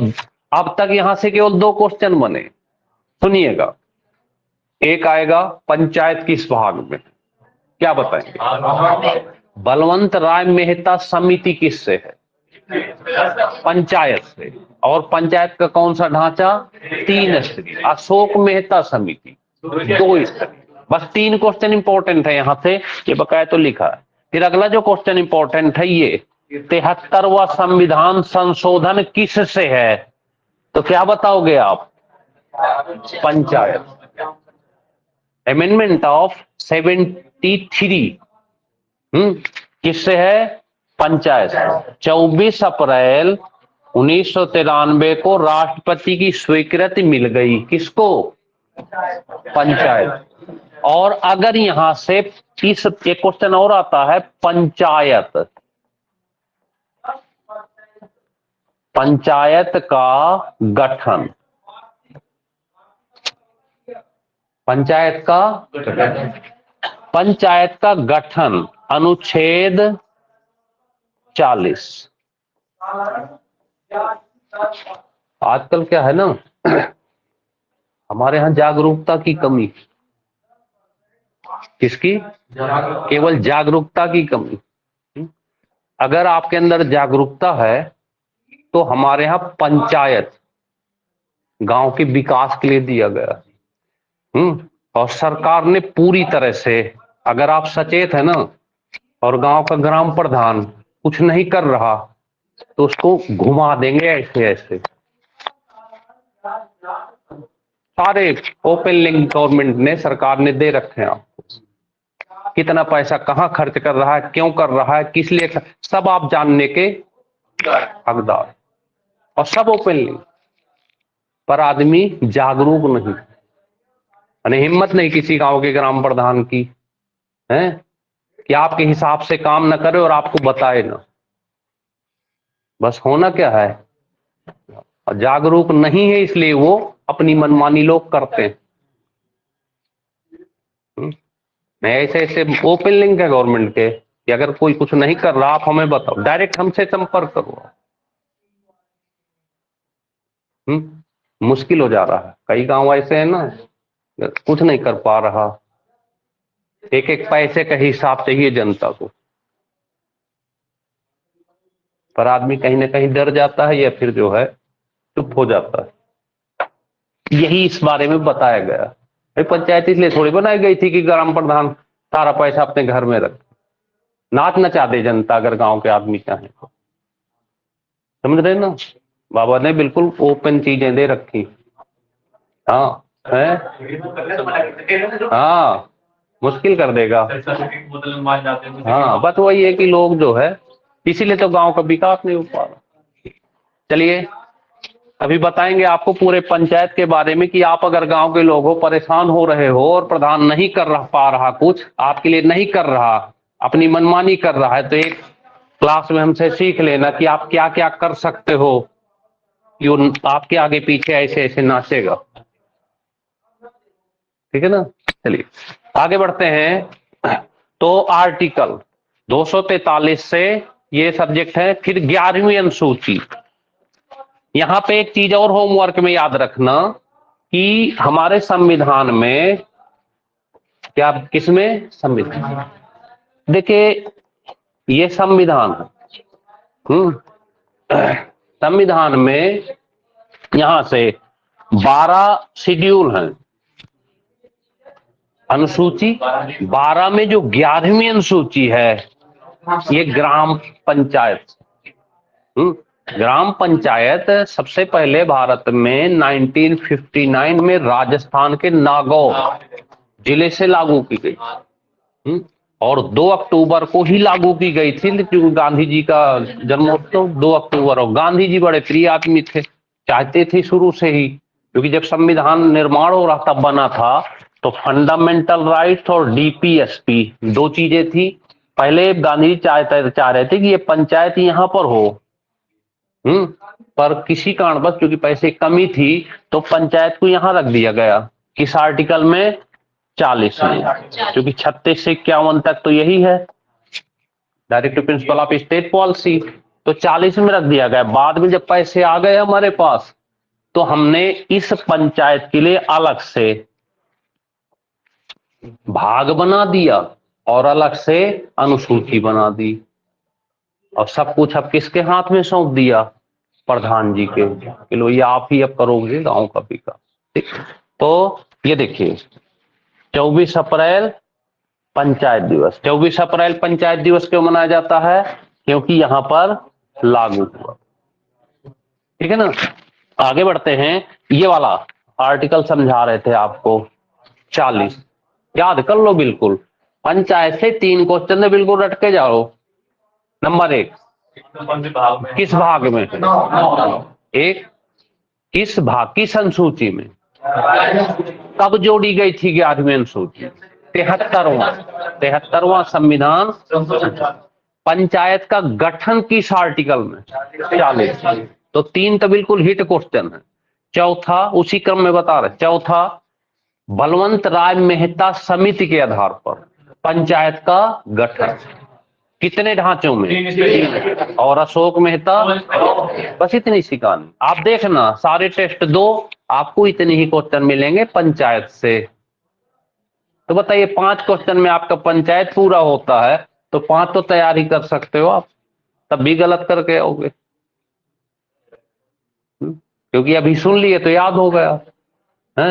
अब तक यहां से केवल 2 क्वेश्चन बने। सुनिएगा, एक आएगा पंचायत किस भाग में, क्या बताएंगे? बलवंत राय मेहता समिति किससे है? पंचायत से। और पंचायत का कौन सा ढांचा? 3 स्तरीय। अशोक मेहता समिति 2 स्तरीय। बस 3 क्वेश्चन इंपॉर्टेंट है यहां से, ये बकाया तो लिखा है। फिर अगला जो क्वेश्चन इंपॉर्टेंट है ये 73वां संविधान संशोधन किस से है? तो क्या बताओगे आप? पंचायत, अमेंडमेंट ऑफ 73 किससे है? पंचायत। 24 अप्रैल 1993 को राष्ट्रपति की स्वीकृति मिल गई, किसको? पंचायत। और अगर यहां से इस एक क्वेश्चन और आता है, पंचायत, पंचायत का गठन, पंचायत का पंचायत का गठन अनुच्छेद 40। आजकल क्या है ना, हमारे यहां जागरूकता की कमी। किसकी? केवल जागरूकता की कमी। अगर आपके अंदर जागरूकता है तो हमारे यहां पंचायत गांव के विकास के लिए दिया गया। और सरकार ने पूरी तरह से, अगर आप सचेत है ना, और गांव का ग्राम प्रधान कुछ नहीं कर रहा तो उसको घुमा देंगे ऐसे ऐसे। सारे ओपन लिंक गवर्नमेंट ने, सरकार ने दे रखे हैं आपको, कितना पैसा कहां खर्च कर रहा है, क्यों कर रहा है, किस लिए सब आप जानने के हकदार, और सब ओपन लिंक। पर आदमी जागरूक नहीं, यानी हिम्मत नहीं किसी गांव के ग्राम प्रधान की है कि आपके हिसाब से काम न करे और आपको बताए ना। बस होना क्या है, जागरूक नहीं है, इसलिए वो अपनी मनमानी लोग करते हैं। ऐसे ऐसे ओपन लिंक है गवर्नमेंट के कि अगर कोई कुछ नहीं कर रहा, आप हमें बताओ, डायरेक्ट हमसे संपर्क करो। मुश्किल हो जा रहा है, कई गांव ऐसे हैं ना, कुछ नहीं कर पा रहा, एक एक पैसे का हिसाब चाहिए जनता को। पर आदमी कहीं ना कहीं डर जाता है या फिर जो है चुप हो जाता है। यही इस बारे में बताया गया। पंचायत इसलिए थोड़ी बनाई गई थी कि ग्राम प्रधान सारा पैसा अपने घर में रखे, नाच नचा दे जनता अगर गांव के आदमी चाहे तो। समझ रहे ना, बाबा ने बिल्कुल ओपन चीजें दे रखी। हाँ है, हाँ मुश्किल कर देगा। हाँ बस वही है कि लोग जो है, इसीलिए तो गांव का विकास नहीं हो पा रहा। चलिए अभी बताएंगे आपको पूरे पंचायत के बारे में कि आप अगर गांव के लोग हो, परेशान हो रहे हो और प्रधान नहीं कर पा रहा, कुछ आपके लिए नहीं कर रहा, अपनी मनमानी कर रहा है, तो एक क्लास में हमसे सीख लेना कि आप क्या क्या कर सकते हो कि आपके आगे पीछे ऐसे ऐसे नाचेगा। ठीक है ना। चलिए आगे बढ़ते हैं। तो आर्टिकल 243 से ये सब्जेक्ट है। फिर 11वीं अनुसूची। यहां पे एक चीज और होमवर्क में याद रखना कि हमारे संविधान में, क्या किसमें, संविधान, देखिए ये संविधान है। संविधान में यहां से 12 शेड्यूल हैं, अनुसूची 12 में जो 11वीं अनुसूची है ये ग्राम पंचायत। ग्राम पंचायत सबसे पहले भारत में 1959 में राजस्थान के नागौर जिले से लागू की गई, और 2 अक्टूबर को ही लागू की गई थी, क्योंकि गांधी जी का जन्मोत्सव 2 अक्टूबर, और गांधी जी बड़े प्रिय आदमी थे, चाहते थे शुरू से ही, क्योंकि जब संविधान निर्माण हो रहा तब बना था, तो फंडामेंटल राइट्स और डीपीएसपी 2 चीजें थी। पहले गांधी जी चाह रहे थे कि ये पंचायत यहां पर हो, पर किसी कारणवश क्योंकि पैसे की कमी थी तो पंचायत को यहां रख दिया गया। किस आर्टिकल में? 40 में, क्योंकि 36 से 51 तक तो यही है, directive principle of state policy, तो 40 में रख दिया गया। बाद में जब पैसे आ गए हमारे पास तो हमने इस पंचायत के लिए अलग से भाग बना दिया और अलग से अनुसूची बना दी, और सब कुछ अब किसके हाथ में सौंप दिया? प्रधान जी के, कि लो ये आप ही अब करोगे गांव का विकास। ठीक, तो ये देखिए 24 अप्रैल पंचायत दिवस। 24 अप्रैल पंचायत दिवस क्यों मनाया जाता है? क्योंकि यहां पर लागू हुआ। ठीक है ना। आगे बढ़ते हैं। ये वाला आर्टिकल समझा रहे थे आपको 40, याद कर लो बिल्कुल। पंचायत से 3 क्वेश्चन है, बिल्कुल रट के जाओ। नंबर 1, किस भाग में? एक, किस भाग, किस अनुसूची में? कब जोड़ी गई थी 11वीं अनुसूची? 73वां संविधान। पंचायत का गठन किस आर्टिकल में? 40। तो 3 तो बिल्कुल हिट क्वेश्चन है। चौथा उसी क्रम में बता रहे, चौथा बलवंत राय मेहता समिति के आधार पर पंचायत का गठन कितने ढांचों में? और अशोक मेहता, बस इतनी सी कहानी। आप देखना सारे टेस्ट दो, आपको इतने ही क्वेश्चन मिलेंगे पंचायत से। तो बताइए 5 क्वेश्चन में आपका पंचायत पूरा होता है, तो 5 तो तैयारी कर सकते हो आप, तब भी गलत करके आओगे। क्योंकि अभी सुन लिए तो याद हो गया है,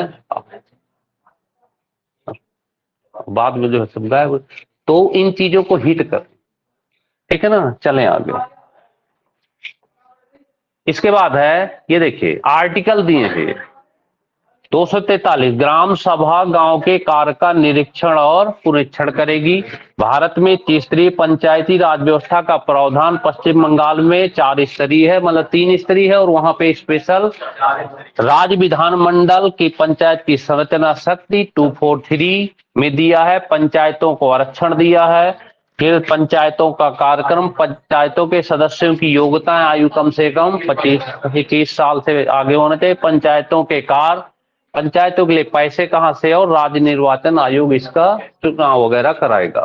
बाद में जो है सब गायब। तो इन चीजों को हिट कर, ठीक है ना। चलें आगे। इसके बाद है ये देखिए आर्टिकल दिए हैं 243, ग्राम सभा गांव के कार्य का निरीक्षण और पुनरीक्षण करेगी। भारत में त्रिस्तरीय पंचायती राज व्यवस्था का प्रावधान पश्चिम बंगाल में 4 स्तरीय है, मतलब 3 स्तरीय है, और वहां पे स्पेशल राज्य विधानमंडल की पंचायत की संरचना शक्ति 243 में दिया है। पंचायतों को आरक्षण दिया है। फिर पंचायतों का कार्यक्रम, पंचायतों के सदस्यों की योग्यता आयु कम से कम 25-21 साल से आगे होने चाहिए। पंचायतों के कार्य, पंचायतों के लिए पैसे कहां से, और राज्य निर्वाचन आयोग इसका चुनाव वगैरह कराएगा।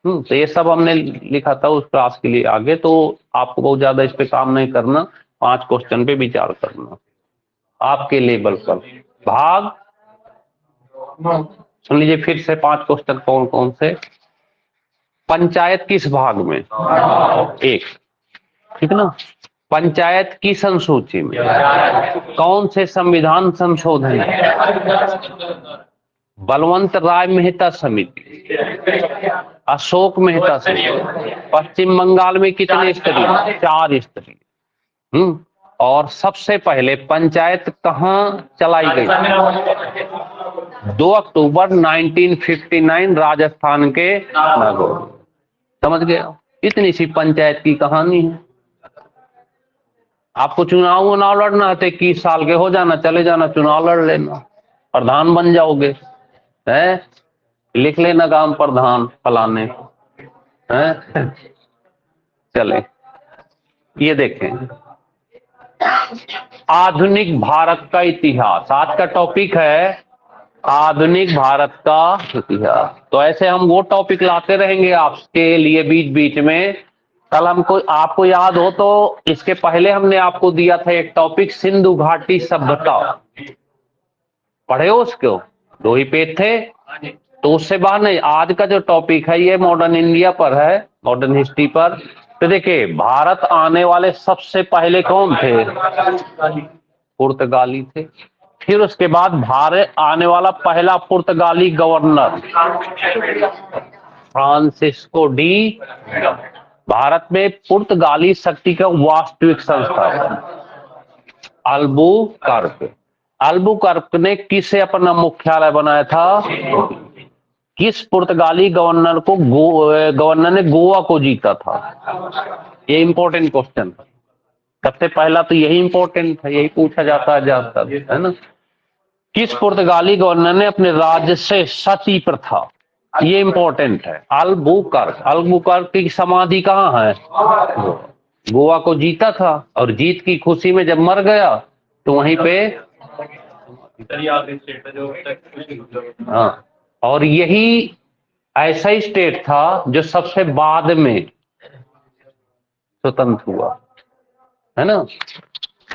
तो ये सब हमने लिखा था उस क्लास के लिए आगे, तो आपको बहुत ज्यादा इस पे काम नहीं करना, 5 क्वेश्चन पे विचार करना आपके लेवल पर। भाग सुन लीजिए फिर से 5 क्वेश्चन कौन कौन से। पंचायत किस भाग में? 1, ठीक है ना। पंचायत की संसूची में कौन से संविधान संशोधन? बलवंत राय मेहता समिति, अशोक मेहता समिति। पश्चिम बंगाल में कितने स्तरीय? 4 स्तरीय। और सबसे पहले पंचायत कहां चलाई गई? 2 अक्टूबर 1959 राजस्थान के नागौर। समझ गए? इतनी सी पंचायत की कहानी है। आपको चुनाव लड़ना है तो 21 साल के हो जाना, चले जाना चुनाव लड़ लेना, प्रधान बन जाओगे, है लिख लेना गांव प्रधान फलाने, है। चले ये देखें आधुनिक भारत का इतिहास। आज का टॉपिक है आधुनिक भारत का इतिहास। तो ऐसे हम वो टॉपिक लाते रहेंगे आपके लिए बीच बीच में। कल हमको आपको याद हो तो इसके पहले हमने आपको दिया था एक टॉपिक सिंधु घाटी सभ्यता, पढ़े हो उसको? 2 ही पेज थे, तो उससे बाहर नहीं। आज का जो टॉपिक है ये मॉडर्न इंडिया पर है, मॉडर्न हिस्ट्री पर। तो देखिए भारत आने वाले सबसे पहले कौन थे? पुर्तगाली थे। फिर उसके बाद भारत आने वाला पहला पुर्तगाली गवर्नर फ्रांसिस्को डी। भारत में पुर्तगाली शक्ति का वास्तविक संस्थापन अल्बुकर्क। अल्बुकर्क ने किसे अपना मुख्यालय बनाया था? किस पुर्तगाली गवर्नर ने गोवा को जीता था? ये इंपॉर्टेंट क्वेश्चन, सबसे पहला तो यही इंपॉर्टेंट है, यही पूछा जाता है ज्यादातर, है ना। किस पुर्तगाली गवर्नर ने अपने राज्य से सती प्रथा, ये इंपॉर्टेंट है। अल्बुकर्क की समाधि कहाँ है? गोवा को जीता था, और जीत की खुशी में जब मर गया तो वहीं पे, हाँ, और यही ऐसा ही स्टेट था जो सबसे बाद में स्वतंत्र हुआ, है ना।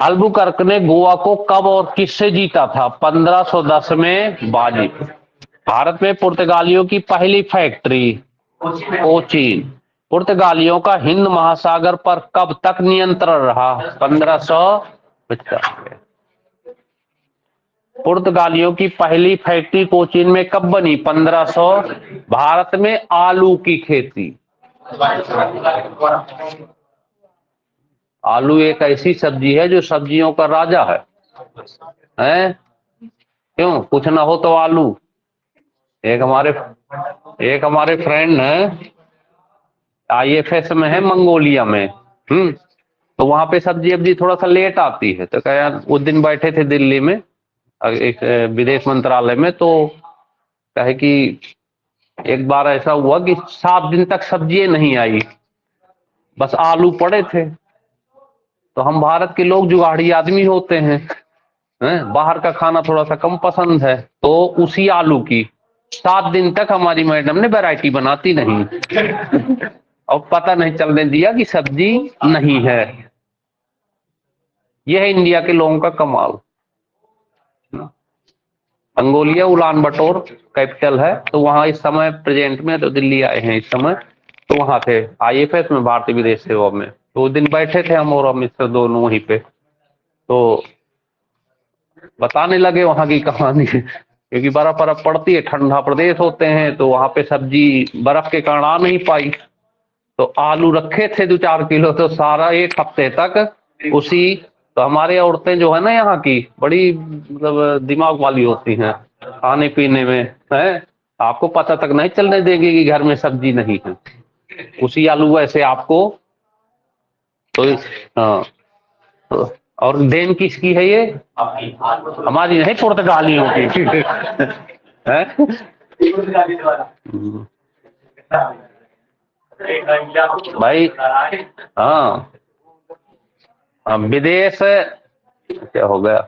अल्बुकर्क ने गोवा को कब और किससे जीता था? 1510 में बाजी। भारत में पुर्तगालियों की पहली फैक्ट्री कोचीन। पुर्तगालियों का हिंद महासागर पर कब तक नियंत्रण रहा? 1550 में। पुर्तगालियों की पहली फैक्ट्री कोचीन में कब बनी? 1500। भारत में आलू की खेती। आलू एक ऐसी सब्जी है जो सब्जियों का राजा है, हैं? क्यों? कुछ ना हो तो आलू। एक हमारे फ्रेंड है, IFS में है, मंगोलिया में। तो वहां पे सब्जी थोड़ा सा लेट आती है, तो क्या उस दिन बैठे थे दिल्ली में एक विदेश मंत्रालय में, तो कहे कि एक बार ऐसा हुआ कि 7 दिन तक सब्जी नहीं आई, बस आलू पड़े थे। तो हम भारत के लोग जुगाड़ी आदमी होते हैं, बाहर का खाना थोड़ा सा कम पसंद है, तो उसी आलू की 7 दिन तक हमारी मैडम ने वैरायटी बनाती नहीं और पता नहीं चलने दिया कि सब्जी नहीं है। यह है इंडिया के लोगों का कमाल। मंगोलिया उलान बटोर कैपिटल है, तो वहां इस समय प्रेजेंट में तो दिल्ली आए हैं इस समय, तो वहां थे IFS में, भारतीय विदेश सेवा में। तो उस दिन बैठे थे हम और अमित सर दोनों वहीं पे, तो बताने लगे वहां की कहानी क्योंकि बर्फ बर्फ पड़ती है, ठंडा प्रदेश होते हैं, तो वहां पे सब्जी बर्फ के कारण आ नहीं पाई। तो आलू रखे थे 2-4 किलो, तो सारा 1 हफ्ते तक उसी। तो हमारे औरतें जो है ना यहाँ की बड़ी मतलब दिमाग वाली होती हैं खाने पीने में, है आपको पता तक नहीं चलने देंगे कि घर में सब्जी नहीं है। उसी आलू ऐसे आपको तो हाँ, तो और देन किसकी है ये? हमारी नहीं, पुर्तगालियों की है? भाई हाँ, विदेश क्या हो गया?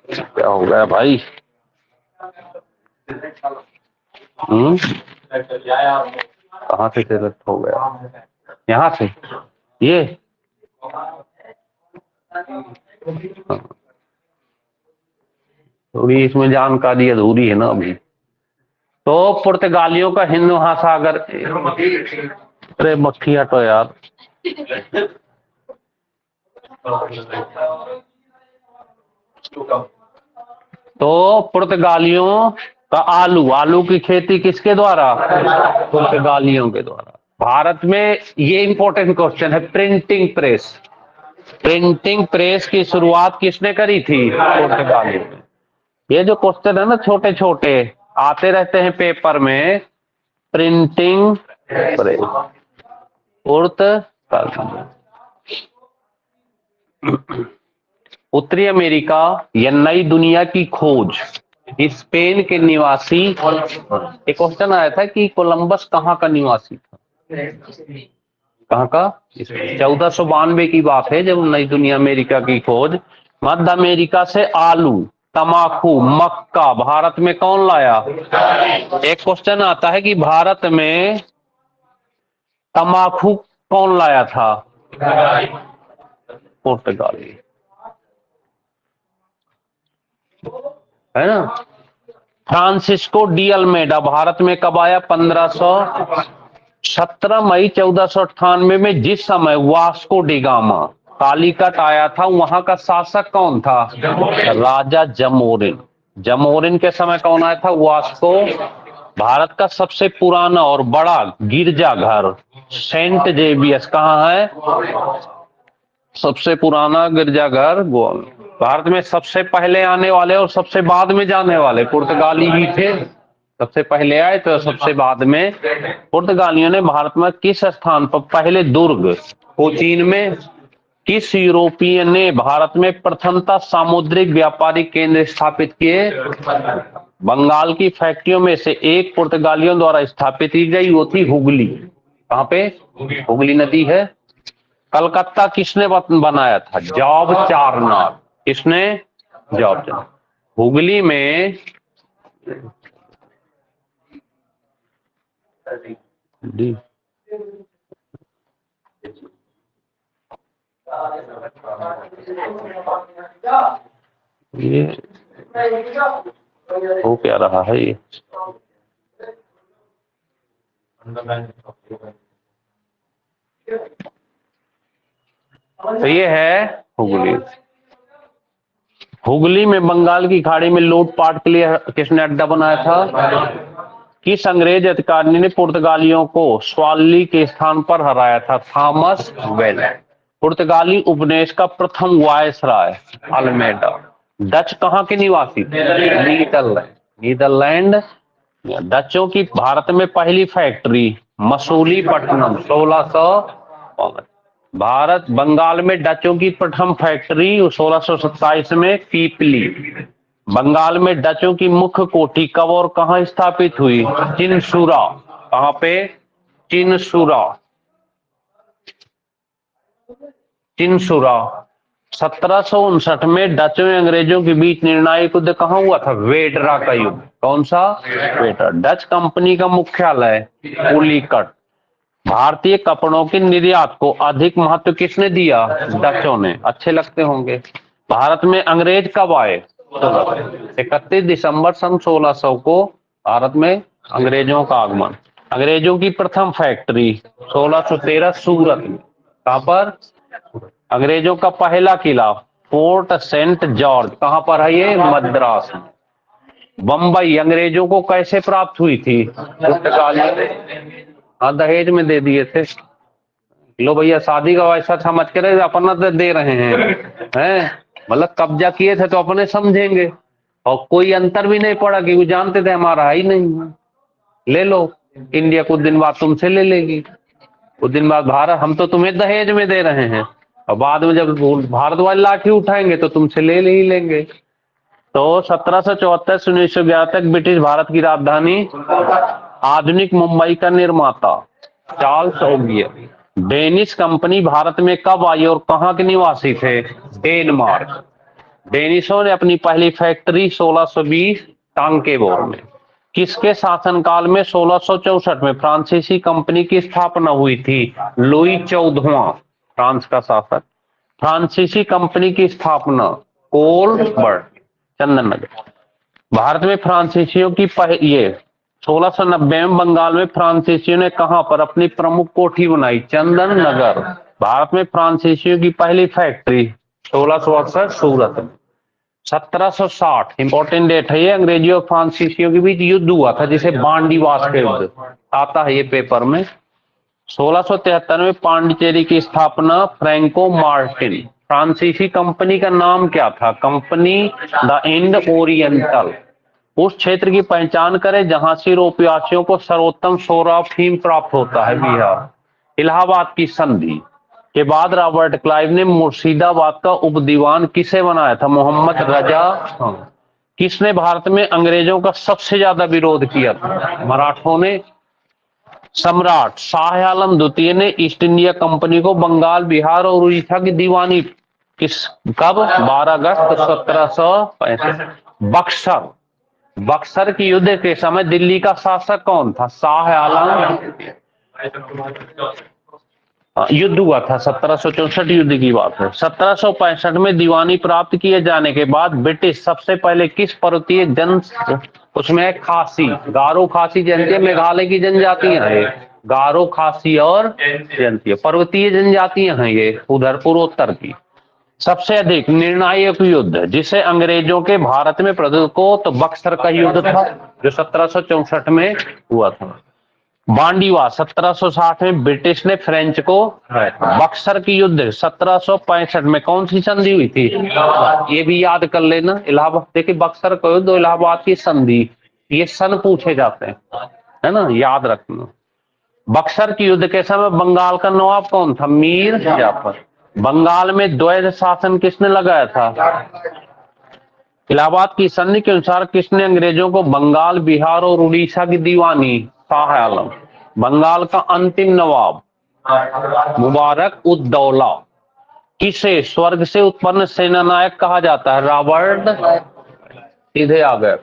क्या हो गया भाई? कहाँ से सेलेक्ट हो गया? यहाँ से ये थोड़ी इसमें जानकारी अधूरी है ना अभी। तो पुर्तगालियों का हिंद महासागर, अरे मक्खी हटो यार। तो पुर्तगालियों का आलू की खेती किसके द्वारा? पुर्तगालियों के द्वारा। भारत में ये इंपॉर्टेंट क्वेश्चन है, प्रिंटिंग प्रेस की शुरुआत किसने करी थी? पुर्तगालियों ने। ये जो क्वेश्चन है ना छोटे छोटे आते रहते हैं पेपर में, प्रिंटिंग प्रेस पुर्तगालियों। उत्तरी अमेरिका या नई दुनिया की खोज स्पेन के निवासी, एक क्वेश्चन आया था कि कोलंबस कहाँ का निवासी था? कहाँ का? 1492 की बात है जब नई दुनिया अमेरिका की खोज। मध्य अमेरिका से आलू, तमाकू, मक्का भारत में कौन लाया? एक क्वेश्चन आता है कि भारत में तमाकू कौन लाया था? पुर्तगाली, है ना। फ्रांसिस्को डी अल्मेडा भारत में कब आया? 17 मई 1498 में, जिस समय वास्को डी गामा कालीकट आया था, वहां का शासक कौन था? राजा जमोरिन। जमोरिन के समय कौन आया था? वास्को। भारत का सबसे पुराना और बड़ा गिरजाघर सेंट जेवियर्स कहाँ है? सबसे पुराना गिरजाघर गोवा में। भारत में सबसे पहले आने वाले और सबसे बाद में जाने वाले पुर्तगाली ही थे। सबसे पहले आए तो सबसे बाद में। पुर्तगालियों ने भारत में किस स्थान पर पहले दुर्ग, कोचीन में? किस यूरोपियन ने भारत में प्रथमतः सामुद्रिक व्यापारिक केंद्र स्थापित किए? बंगाल की फैक्ट्रियों में से एक पुर्तगालियों द्वारा स्थापित की गई, वो थी हुगली। कहाँ पे? हुगली नदी है। कलकत्ता किसने बनाया था? जॉब चारनाथ। किसने? जॉब चारनाथ। हुगली में ये हो क्या रहा है ये? तो ये है हुगली। हुगली में बंगाल की खाड़ी में लूटपाट के लिए किसने अड्डा बनाया था? किस अंग्रेज अधिकारी ने पुर्तगालियों को स्वाली के स्थान पर हराया था? Thomas well. पुर्तगाली उपनिवेश का प्रथम वायसराय अल्मेडा। डच कहाँ के निवासी थे? नीदरलैंड। डचों की भारत में पहली फैक्ट्री मसूलीपट्टनम 1600। भारत बंगाल में डचों की प्रथम फैक्ट्री 1627 में पीपली। बंगाल में डचों की मुख्य कोठी कब और कहां स्थापित हुई? चिनसुरा। कहां पे? चिनसुरा। चिनसुरा। 1759 में डचों और अंग्रेजों के बीच निर्णायक युद्ध कहां हुआ था? वेडरा का युद्ध। कौन सा? वेडरा। डच कंपनी का मुख्यालय पुलिकट। भारतीय कपड़ों के निर्यात को अधिक महत्व किसने दिया? डचों ने। अच्छे लगते होंगे। भारत में अंग्रेज कब आए? 31 दिसंबर सन 1600 को भारत में अंग्रेजों का आगमन। अंग्रेजों की प्रथम फैक्ट्री 1613 सूरत में। कहां पर? अंग्रेजों का पहला किला फोर्ट सेंट जॉर्ज। कहां पर है ये? मद्रास में। बंबई अंग्रेजों को कैसे प्राप्त हुई थी? पुर्तगाल में। हाँ, दहेज में दे दिए थे। लो भैया, शादी का वैसा समझ के रहे, अपना तो दे रहे हैं मतलब कब्जा किए थे तो अपने समझेंगे। और कोई अंतर भी नहीं पड़ा कि वो जानते थे हमारा है ही नहीं। ले लो, इंडिया कुछ दिन बाद तुमसे ले लेगी, कुछ दिन बाद भारत, हम तो तुम्हें दहेज में दे रहे हैं, और बाद में जब भारत वाले लाठी उठाएंगे तो तुमसे ले ही लेंगे। तो 1774 से 1911 तक ब्रिटिश भारत की राजधानी। आधुनिक मुंबई का निर्माता चार्ल्स ओगियर। डेनिश कंपनी भारत में कब आई और कहां के निवासी थे? डेनमार्क। डेनिशों ने अपनी पहली फैक्ट्री 1620 टांकेबोर में। किसके शासनकाल में 1664 में फ्रांसीसी कंपनी की स्थापना हुई थी? लुई 14वां फ्रांस का शासक। फ्रांसीसी कंपनी की स्थापना कोलबर्ट चंदन नगर। भारत में फ्रांसीसियों की ये 1690 में बंगाल में फ्रांसीसियों ने कहां पर अपनी प्रमुख कोठी बनाई? चंदन नगर। भारत में फ्रांसीसियों की पहली फैक्ट्री 1668 सूरत में। 1760 इंपॉर्टेंट डेट है ये, अंग्रेजियों और फ्रांसीसियों के बीच युद्ध हुआ था जिसे बांडीवास का युद्ध आता है ये पेपर में। 1673 में पांडिचेरी की स्थापना फ्रैंको मार्टिन। फ्रांसीसी कंपनी का नाम क्या था? कंपनी द इंड ओरिएंटल। उस क्षेत्र की पहचान करें जहां से यूरोपियासियों को सर्वोत्तम सोरा अफीम प्राप्त होता है। बिहार। इलाहाबाद की संधि के बाद रॉबर्ट क्लाइव ने मुर्शिदाबाद का उपदीवान किसे बनाया था? मोहम्मद रजा। किसने भारत में अंग्रेजों का सबसे ज्यादा विरोध किया था? मराठों ने। सम्राट शाह आलम द्वितीय ने ईस्ट इंडिया कंपनी को बंगाल, बिहार और उड़ीसा की दीवानी कब? 12 अगस्त 1765। बक्सर। बक्सर की युद्ध के समय दिल्ली का शासक कौन था? शाह आलम। युद्ध हुआ था 1764 युद्ध की बात है। 1765 में दीवानी प्राप्त किए जाने के बाद ब्रिटिश सबसे पहले किस पर्वतीय जन, उसमें खासी, गारो खासी जनजाति, मेघालय की जनजातियां हैं, गारो खासी और जनजाति पर्वतीय जनजातियां हैं ये उधर पूर्वोत्तर की। सबसे अधिक निर्णायक युद्ध जिसे अंग्रेजों के भारत में प्रभुत्व को, तो बक्सर का युद्ध था जो 1764 में हुआ था। बांडीवा 1760 में ब्रिटिश ने फ्रेंच को। बक्सर की युद्ध 1765 में कौन सी संधि हुई थी? ये भी याद कर लेना, इलाहाबाद। देखिए बक्सर का युद्ध, इलाहाबाद की संधि, ये सन पूछे जाते हैं, है ना, याद रखना। बक्सर की युद्ध के समय बंगाल का नवाब कौन था? मीर जाफर। बंगाल में द्वैध शासन किसने लगाया था? इलाहाबाद की संधि के अनुसार किसने अंग्रेजों को बंगाल, बिहार और उड़ीसा की दीवानी? शाह आलम। बंगाल का अंतिम नवाब मुबारक उद्दौला। किसे स्वर्ग से उत्पन्न सेनानायक कहा जाता है? रॉबर्ट। सीधे आ गए।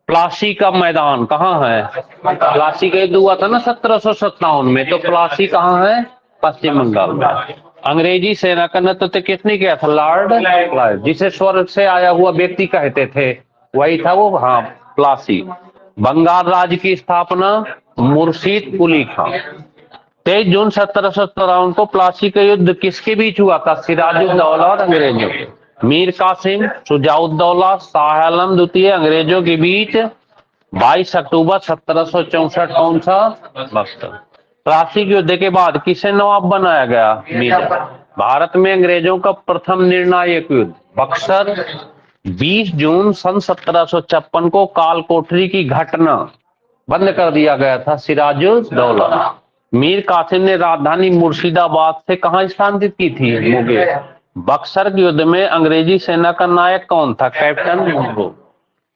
प्लासी का मैदान कहाँ है? प्लासी का युद्ध हुआ था ना 1757 में, तो प्लासी कहाँ है? पश्चिम बंगाल में। अंग्रेजी सेना का नेतृत्व किसने किया था? Lord Clive. जिसे स्वर्ग से आया हुआ व्यक्ति कहते थे, वही था वो, हाँ, प्लासी। बंगाल राज्य की स्थापना मुर्शीद कुली खान। 23 जून 1753 को प्लासी का युद्ध किसके बीच हुआ था? सिराजुद्दौला और अंग्रेजों के। मीर कासिम, शुजाउद्दौला, शाह आलम द्वितीय, अंग्रेजों के बीच 22 अक्टूबर 1764। कौन सा? बक्सर। प्लासी के युद्ध के बाद किसे नवाब बनाया गया? मीर। भारत में अंग्रेजों का प्रथम निर्णायक युद्ध बक्सर 20 जून सन 1756 को काल कोठरी की घटना बंद कर दिया गया था सिराजुद्दौला। मीर कासिम ने राजधानी मुर्शिदाबाद से कहां स्थानांतरित की थी? मुंगेर। बक्सर के युद्ध में अंग्रेजी सेना का नायक कौन था? कैप्टन मुंगो।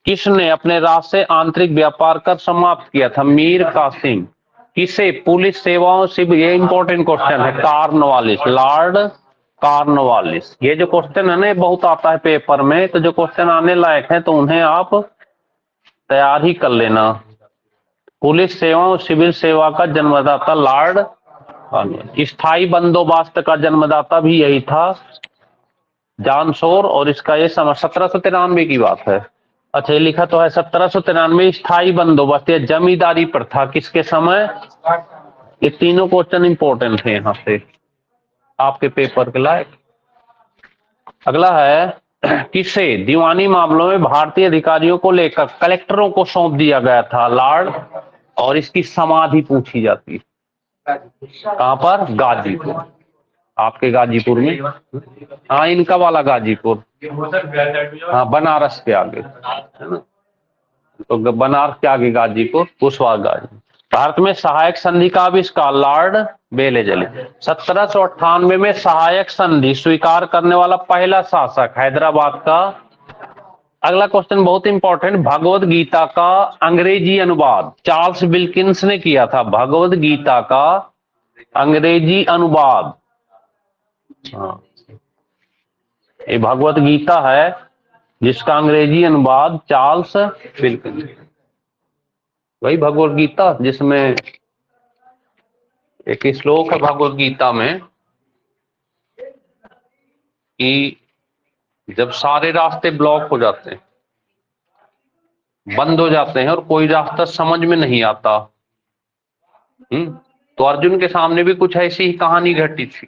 किसने अपने राज से आंतरिक व्यापार कर समाप्त किया था? मीर कासिम। किसे पुलिस सेवाओं से, ये इंपॉर्टेंट क्वेश्चन है, कॉर्नवालिस, लॉर्ड कॉर्नवालिस। ये जो क्वेश्चन है ना, ये बहुत आता है पेपर में, तो जो क्वेश्चन आने लायक है तो उन्हें आप तैयार ही कर लेना। पुलिस सेवा और सिविल सेवा का जन्मदाता लॉर्ड कॉर्नवालिस। स्थायी बंदोबस्त का जन्मदाता भी यही था, जॉन शोर। और इसका ये समय 1793 की बात है। अच्छा, ये लिखा तो है 1793 स्थायी बंदोबस्त या जमींदारी प्रथा किसके समय? ये तीनों क्वेश्चन इंपॉर्टेंट है यहाँ से आपके पेपर के लायक। अगला है, किसे दीवानी मामलों में भारतीय अधिकारियों को लेकर कलेक्टरों को सौंप दिया गया था? लॉर्ड। और इसकी समाधि पूछी जाती है कहां पर? गाजीपुर। आपके गाजीपुर में, हाँ इनका वाला गाजीपुर, हाँ बनारस के आगे है ना, तो बनारस के आगे गाजीपुर, कुशवाहा गाजी। भारत में सहायक संधि का आविष्कार लॉर्ड बेलेजली। 1798 में सहायक संधि स्वीकार करने वाला पहला शासक हैदराबाद का। अगला क्वेश्चन बहुत इंपॉर्टेंट, भगवद गीता का अंग्रेजी अनुवाद चार्ल्स विल्किंस ने किया था। भगवद गीता का अंग्रेजी अनुवाद, हाँ ये भगवद गीता है जिसका अंग्रेजी अनुवाद चार्ल्स विल्किंस। वही भगवद गीता जिसमें एक श्लोक है भगवद गीता में कि जब सारे रास्ते ब्लॉक हो जाते हैं, बंद हो जाते हैं और कोई रास्ता समझ में नहीं आता, तो अर्जुन के सामने भी कुछ ऐसी ही कहानी घटी थी।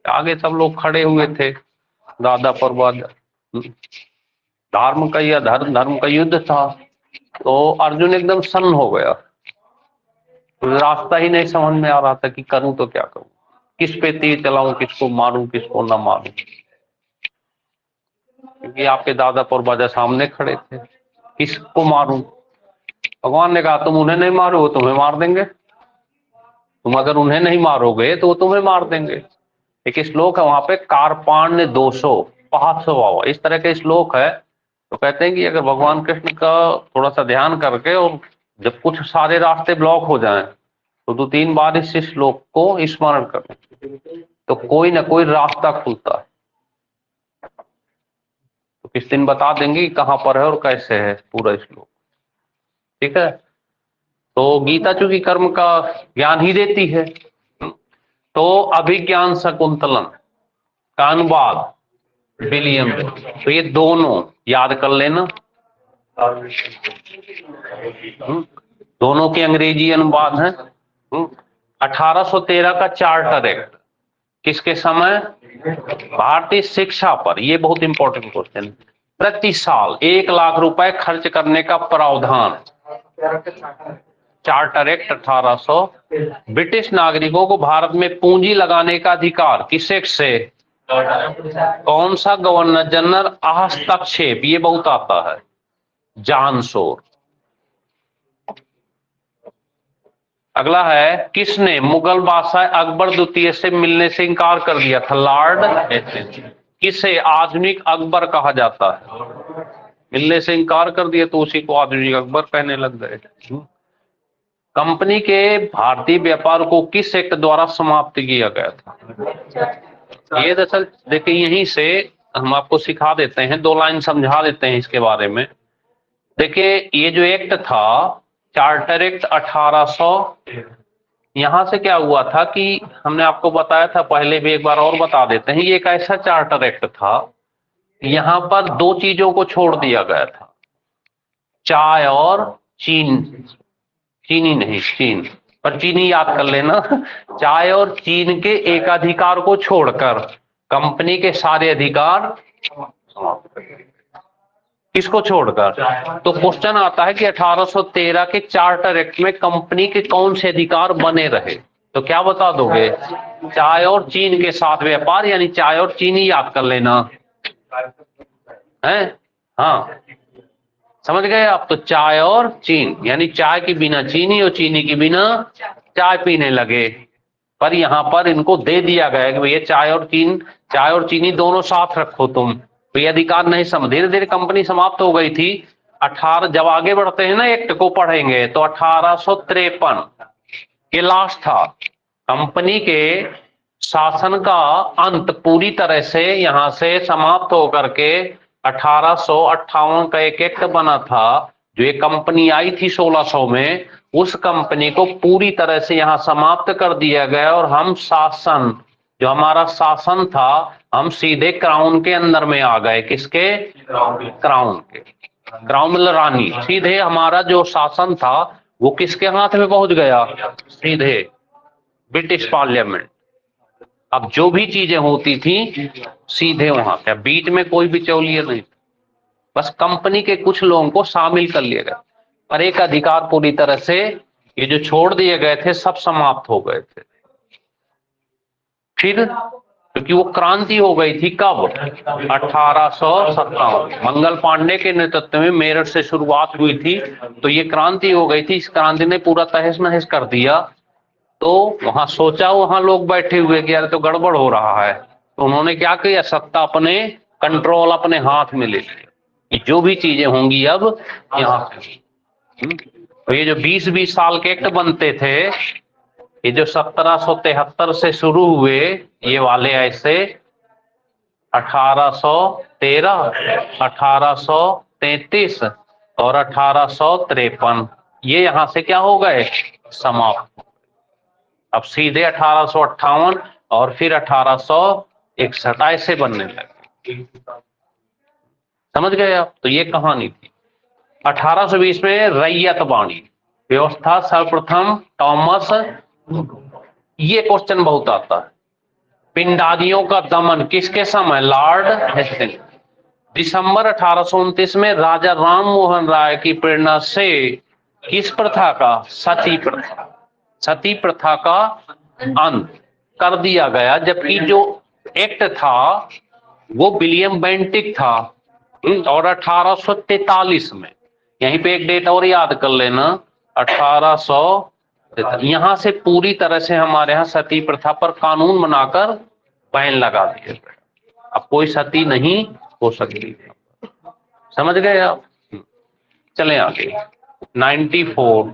आगे सब लोग खड़े हुए थे, दादा परवाद, धर्म का या धर्म का युद्ध था, तो अर्जुन एकदम सन्न हो गया, रास्ता ही नहीं समझ में आ रहा था कि करूं तो क्या करूं, किस पे तीर चलाऊं, किसको मारूं, किसको ना मारूं, क्योंकि आपके दादा परवाजा सामने खड़े थे, किसको मारूं? भगवान ने कहा तुम उन्हें नहीं मारो, वो तुम्हें मार देंगे, तुम अगर उन्हें नहीं मारोगे तो वो तुम्हें मार देंगे। एक श्लोक है वहां पे, कार्पाण्य 200 500 इस तरह के श्लोक है। तो कहते हैं कि अगर भगवान कृष्ण का थोड़ा सा ध्यान करके और जब कुछ सारे रास्ते ब्लॉक हो जाएं तो 2-3 बार इस श्लोक को स्मरण करें तो कोई ना कोई रास्ता खुलता है। तो किस दिन बता देंगे कहां पर है और कैसे है पूरा श्लोक, ठीक है। तो गीता चूंकि कर्म का ज्ञान ही देती है, तो अभिज्ञान शकुंतलम का अनुवाद विलियम, तो ये दोनों याद कर लेना, दोनों के अंग्रेजी अनुवाद हैं। 1813 का चार्टर एक्ट किसके समय? भारतीय शिक्षा पर, ये बहुत इंपॉर्टेंट क्वेश्चन, प्रति साल 1 लाख रुपए खर्च करने का प्रावधान, चार्टर एक्ट 1800। ब्रिटिश नागरिकों को भारत में पूंजी लगाने का अधिकार किस एक्ट से? कौन सा गवर्नर जनरल हस्तक्षेप, ये बहुत आता है, जॉन शोर। अगला है, किसने मुगल बादशाह अकबर द्वितीय से मिलने से इनकार कर दिया था? Lord Hastings. किसे आधुनिक अकबर कहा जाता है? मिलने से इनकार कर दिया तो उसी को आधुनिक अकबर कहने लग गए। कंपनी के भारतीय व्यापार को किस एक्ट द्वारा समाप्त किया गया था? ये दरअसल देखिए यहीं से हम आपको सिखा देते हैं, 2 लाइन समझा देते हैं इसके बारे में। देखिए ये जो एक्ट था चार्टर एक्ट 1800, यहां से क्या हुआ था कि हमने आपको बताया था पहले भी, एक बार और बता देते हैं, ये एक ऐसा चार्टर एक्ट था, यहां पर 2 चीजों को छोड़ दिया गया था, चाय और चीनी नहीं, चीन, पर चीनी याद कर लेना। चाय और चीन के एकाधिकार को छोड़कर कंपनी के सारे अधिकार समाप्त कर दिए। किसको छोड़कर? तो क्वेश्चन आता है कि 1813 के चार्टर एक्ट में कंपनी के कौन से अधिकार बने रहे? तो क्या बता दोगे? चाय और चीन के साथ व्यापार, यानी चाय और चीनी याद कर लेना है, हाँ समझ गए आप। तो चाय और चीन, यानी चाय के बिना चीनी और चीनी के बिना चाय पीने लगे, पर यहाँ पर इनको दे दिया गया कि भैया चाय और चीनी दोनों साथ रखो तुम, तो ये अधिकार नहीं समझ। धीरे धीरे कंपनी समाप्त हो गई थी। 18 जब आगे बढ़ते हैं ना एक्ट को पढ़ेंगे तो 1853 ये लास्ट था। कंपनी के शासन का अंत पूरी तरह से यहां से समाप्त होकर के 1858 का एक एक्ट बना था। जो एक कंपनी आई थी 1600 में, उस कंपनी को पूरी तरह से यहां समाप्त कर दिया गया और हम शासन, जो हमारा शासन था, हम सीधे क्राउन के अंदर में आ गए। किसके? क्राउन के। क्राउन मतलब रानी। सीधे हमारा जो शासन था वो किसके हाथ में पहुंच गया? सीधे ब्रिटिश पार्लियामेंट। अब जो भी चीजें होती थी सीधे वहां पे, बीच में कोई बिचौलिया नहीं, बस कंपनी के कुछ लोगों को शामिल कर लिया गया, पर एक अधिकार पूरी तरह से ये जो छोड़ दिए गए थे सब समाप्त हो गए थे। फिर क्योंकि वो क्रांति हो गई थी कब? 1857 मंगल पांडे के नेतृत्व में मेरठ से शुरुआत हुई थी, तो ये क्रांति हो गई थी। इस क्रांति ने पूरा तहस नहस कर दिया। तो वहां सोचा, वहां लोग बैठे हुए कि यार तो गड़बड़ हो रहा है, तो उन्होंने क्या किया? सत्ता अपने कंट्रोल अपने हाथ में ले लिया कि जो भी चीजें होंगी अब यहाँ से। तो ये जो 20-20 साल के एक्ट बनते थे, ये जो 1773 से शुरू हुए, ये वाले ऐसे 1813, 1833 और 1853, ये यहां से क्या हो गए? समाप्त। अब सीधे 1858 और फिर 1861 ऐसे बनने लगे। समझ गए आप? तो ये कहानी थी। 1820 में रैयत बाणी व्यवस्था सर्वप्रथम थॉमस, ये क्वेश्चन बहुत आता है। पिंडारियों का दमन किसके समय? Lord Hastings. दिसंबर 1829 में राजा राम मोहन राय की प्रेरणा से किस प्रथा का? सती प्रथा का अंत कर दिया गया। जबकि जो एक्ट था वो विलियम बेंटिक था, और 1843 में, यहीं पे एक डेट और याद कर लेना, 1800, यहां से पूरी तरह से हमारे यहाँ सती प्रथा पर कानून बनाकर बैन लगा दिए गए। अब कोई सती नहीं हो सकती। समझ गए आप? चलें आगे। 94,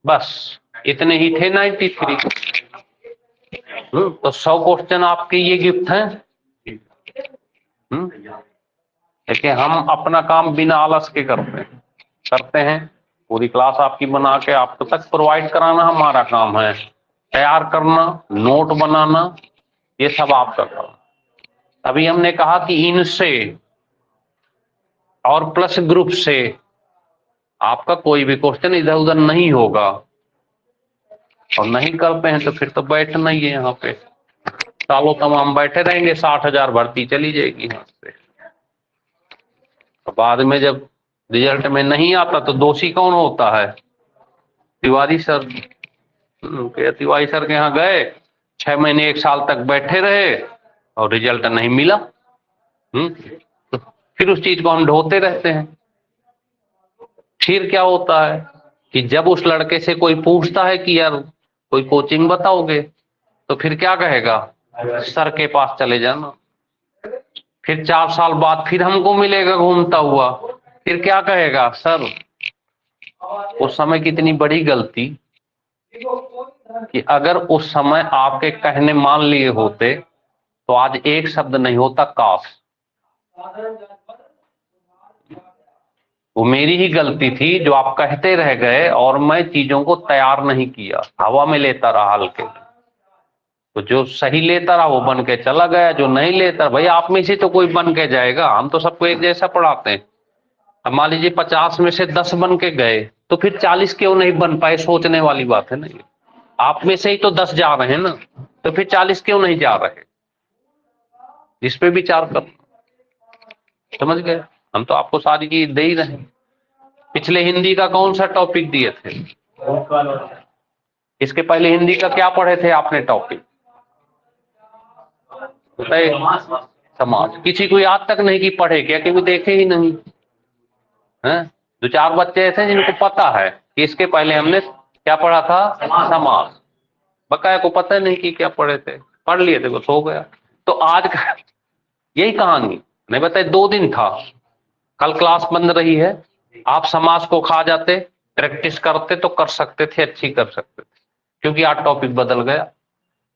बस इतने ही थे 93। तो 100 क्वेश्चन आपके ये गिफ्ट हैं। देखिए हम अपना काम बिना आलस के करते हैं। पूरी क्लास आपकी बना के आपको तक प्रोवाइड कराना हमारा काम है। तैयार करना, नोट बनाना, ये सब आपका काम। अभी हमने कहा कि इनसे और प्लस ग्रुप से आपका कोई भी क्वेश्चन इधर उधर नहीं होगा, और नहीं करते हैं तो फिर तो बैठना ही है यहाँ पे। सालों तमाम बैठे रहेंगे, 60,000 भर्ती चली जाएगी यहाँ से। तो बाद में जब रिजल्ट में नहीं आता तो दोषी कौन होता है? तिवारी सर। तिवारी सर के यहाँ गए, 6 महीने 1 साल तक बैठे रहे और रिजल्ट नहीं मिला। तो फिर उस चीज को हम ढोते रहते हैं। फिर क्या होता है कि जब उस लड़के से कोई पूछता है कि यार कोई कोचिंग बताओगे, तो फिर क्या कहेगा? सर के पास चले जाना। फिर 4 साल बाद फिर हमको मिलेगा घूमता हुआ, फिर क्या कहेगा? सर उस समय कितनी बड़ी गलती कि अगर उस समय आपके कहने मान लिए होते तो आज एक शब्द नहीं होता काश। वो मेरी ही गलती थी जो आप कहते रह गए और मैं चीजों को तैयार नहीं किया, हवा में लेता रहा हल्के। तो जो सही लेता रहा वो बन के चला गया, जो नहीं लेता, भाई आप में से तो कोई बन के जाएगा। हम तो सबको एक जैसा पढ़ाते हैं। अब मान लीजिए 50 में से 10 बन के गए, तो फिर 40 क्यों नहीं बन पाए? सोचने वाली बात है ना ये। आप में से ही तो 10 जा रहे हैं ना, तो फिर 40 क्यों नहीं जा रहे? इस पे विचार कर। समझ गए? हम तो आपको सारी चीज दे ही रहे हैं। पिछले हिंदी का कौन सा टॉपिक दिए थे? इसके पहले हिंदी का क्या पढ़े थे आपने टॉपिक? बताइए। समाज। किसी को याद तक नहीं कि पढ़े क्या? क्योंकि देखे ही नहीं है। 2-4 बच्चे ऐसे जिनको पता है कि इसके पहले हमने क्या पढ़ा था, समास। बकाया को पता नहीं कि क्या पढ़े थे, पढ़ लिए थे, बस हो गया। तो आज का यही कहानी नहीं बताई, 2 दिन था, कल क्लास बंद रही है, आप समास को खा जाते, प्रैक्टिस करते तो कर सकते थे, अच्छी कर सकते थे, क्योंकि आज टॉपिक बदल गया।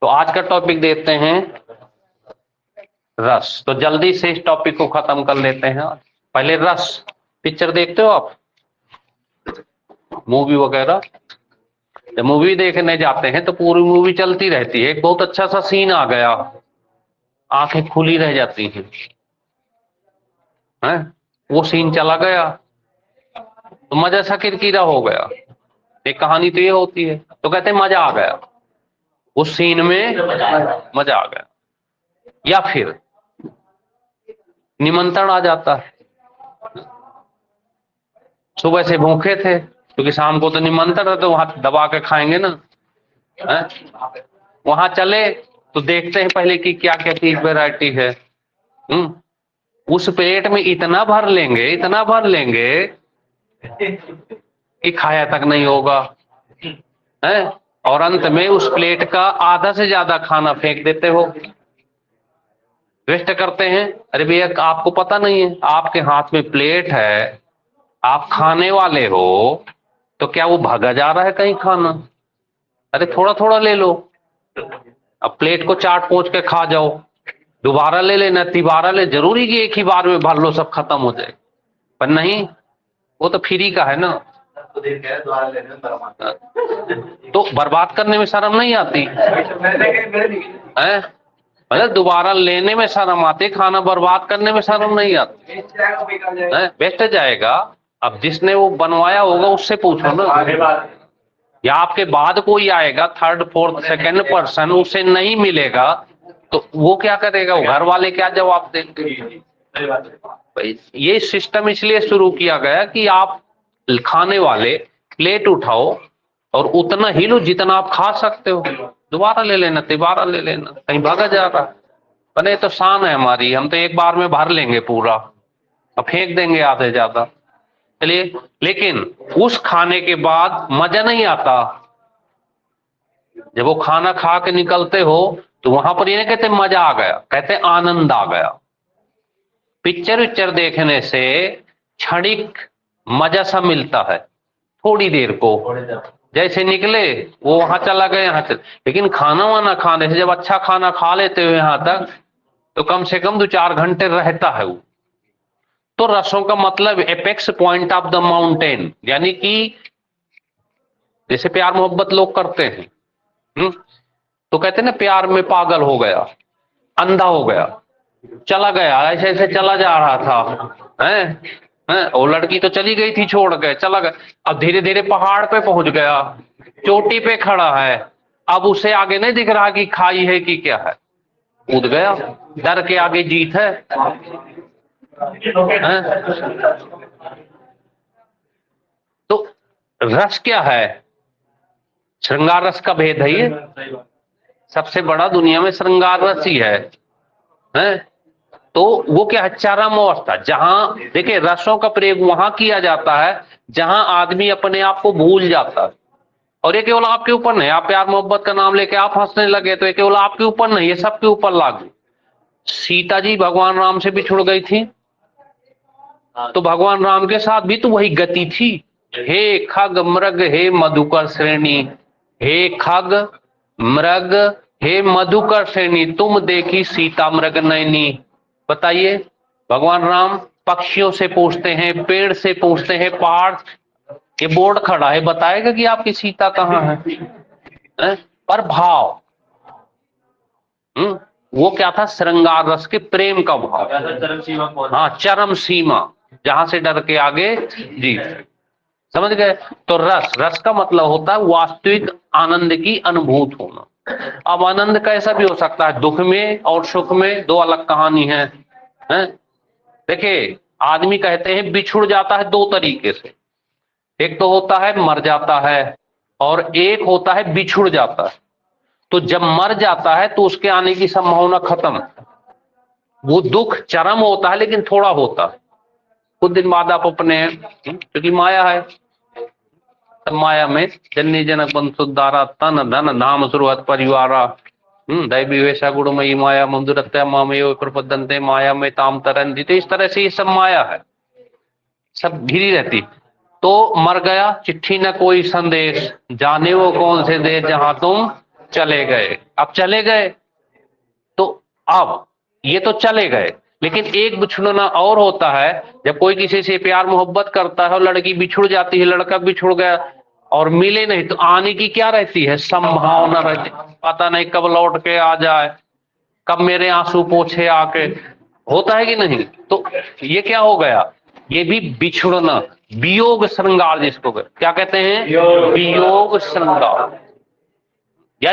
तो आज का टॉपिक देते हैं रस। तो जल्दी से इस टॉपिक को खत्म कर लेते हैं। पहले रस, पिक्चर देखते हो आप, मूवी वगैरह? जब मूवी देखने जाते हैं तो पूरी मूवी चलती रहती है, एक बहुत अच्छा सा सीन आ गया, आंखें खुली रह जाती हैं, वो सीन चला गया तो मजा सा किरकिरा हो गया। एक कहानी तो ये होती है, तो कहते हैं मजा आ गया, उस सीन में मजा आ गया। या फिर निमंत्रण आ जाता है, सुबह से भूखे थे क्योंकि शाम को तो निमंत्रण है, तो वहां दबा के खाएंगे ना, है? वहां चले तो देखते हैं पहले कि क्या क्या चीज वैरायटी है। उस प्लेट में इतना भर लेंगे, इतना भर लेंगे कि खाया तक नहीं होगा, है? और अंत में उस प्लेट का आधा से ज्यादा खाना फेंक देते हो, वेस्ट करते हैं। अरे भैया आपको पता नहीं है, आपके हाथ में प्लेट है, आप खाने वाले हो, तो क्या वो भागा जा रहा है कहीं खाना? अरे थोड़ा थोड़ा ले लो, अब प्लेट को चाट पोंछ के खा जाओ, दोबारा ले लेना, तिबारा ले, जरूरी कि एक ही बार में भर लो सब खत्म हो जाए? पर नहीं, वो तो फ्री का है ना। तो बर्बाद करने में शर्म नहीं आती है? मतलब दोबारा लेने में शर्म आती, खाना बर्बाद करने में शर्म नहीं आती है? वेस्ट जाएगा। अब जिसने वो बनवाया होगा उससे पूछो ना, या आपके बाद कोई आएगा, थर्ड फोर्थ सेकंड पर्सन, उसे नहीं मिलेगा तो वो क्या करेगा, वो घर वाले क्या जवाब देंगे? भाई ये सिस्टम इसलिए शुरू किया गया कि आप खाने वाले प्लेट उठाओ और उतना ही लो जितना आप खा सकते हो, दोबारा ले लेना, तिबारा ले लेना, कहीं भागा जा रहा। अरे तो शान है हमारी, हम तो एक बार में भर लेंगे पूरा, अब फेंक देंगे आधे ज्यादा। चलिए, लेकिन उस खाने के बाद मजा नहीं आता। जब वो खाना खा के निकलते हो तो वहां पर ये नहीं कहते मजा आ गया, कहते आनंद आ गया। पिक्चर विक्चर देखने से क्षणिक मजा सा मिलता है, थोड़ी देर को, जैसे निकले वो वहां चला गया, यहाँ चल। लेकिन खाना वाना खाने से, जब अच्छा खाना खा लेते हो यहां तक, तो कम से कम 2-4 घंटे रहता है वो। तो रसों का मतलब apex point of the mountain, यानी कि जैसे प्यार मोहब्बत लोग करते हैं, तो कहते हैं ना प्यार में पागल हो गया, अंधा हो गया, चला गया, ऐसे ऐसे चला जा रहा था, हैं? वो लड़की तो चली गई थी छोड़ के, चला गया, अब धीरे धीरे पहाड़ पे पहुंच गया, चोटी पे खड़ा है, अब उसे आगे नहीं दिख रहा कि खाई है कि क्या है, कूद गया, डर के आगे जीत है, हैं? तो रस क्या है? श्रृंगार रस का भेद है ये, सबसे बड़ा दुनिया में श्रृंगार रस ही है। तो वो क्या है? चरम अवस्था, जहां देखिए रसों का प्रयोग वहां किया जाता है जहां आदमी अपने आप को भूल जाता है। और ये केवल आपके ऊपर नहीं, आप प्यार मोहब्बत का नाम लेके आप हंसने लगे तो ये केवल आपके ऊपर नहीं, ये सबके ऊपर लागू। सीता जी भगवान राम से बिछुड़ गई थी, तो भगवान राम के साथ भी तो वही गति थी। हे खग मृग हे मधुकर श्रेणी, हे खग मृग हे मधुकर श्रेणी, तुम देखी सीता मृग नैनी। बताइए, भगवान राम पक्षियों से पूछते हैं, पेड़ से पूछते हैं, पहाड़, ये बोर्ड खड़ा है बताएगा कि आपकी सीता कहाँ है? पर भाव, वो क्या था? श्रृंगार रस के प्रेम का भाव, हाँ चरम सीमा, जहां से डर के आगे जीत। समझ गए? तो रस, रस का मतलब होता है वास्तविक आनंद की अनुभूत होना। अब आनंद कैसा भी हो सकता है, दुख में और सुख में दो अलग कहानी है, देखिए आदमी कहते हैं बिछुड़ जाता है 2 तरीके से, एक तो होता है मर जाता है और एक होता है बिछुड़ जाता है। तो जब मर जाता है तो उसके आने की संभावना खत्म, वो दुख चरम होता है लेकिन थोड़ा होता है, कुछ दिन बाद आप अपने, क्योंकि माया है, माया में जननी जनक बंसुदारा तन धन धाम सुरवत परिवारा दैवी वैसा गुणमयी माया मंदुरत्या मामयो प्रपदंते माया में ताम तरंती। तो इस तरह से ये सब माया है, सब घिरी रहती। तो मर गया, चिट्ठी न कोई संदेश, जाने वो कौन से देश जहां तुम चले गए। अब चले गए तो अब ये तो चले गए, लेकिन एक बिछड़ना और होता है। जब कोई किसी से प्यार मोहब्बत करता है और लड़की बिछुड़ जाती है, लड़का बिछुड़ गया और मिले नहीं, तो आने की क्या रहती है, संभावना रहती। पता नहीं कब लौट के आ जाए, कब मेरे आंसू पोछे आके, होता है कि नहीं। तो ये क्या हो गया, ये भी बिछुड़ना, वियोग श्रृंगार जिसको क्या कहते हैं, वियोग श्रृंगार। या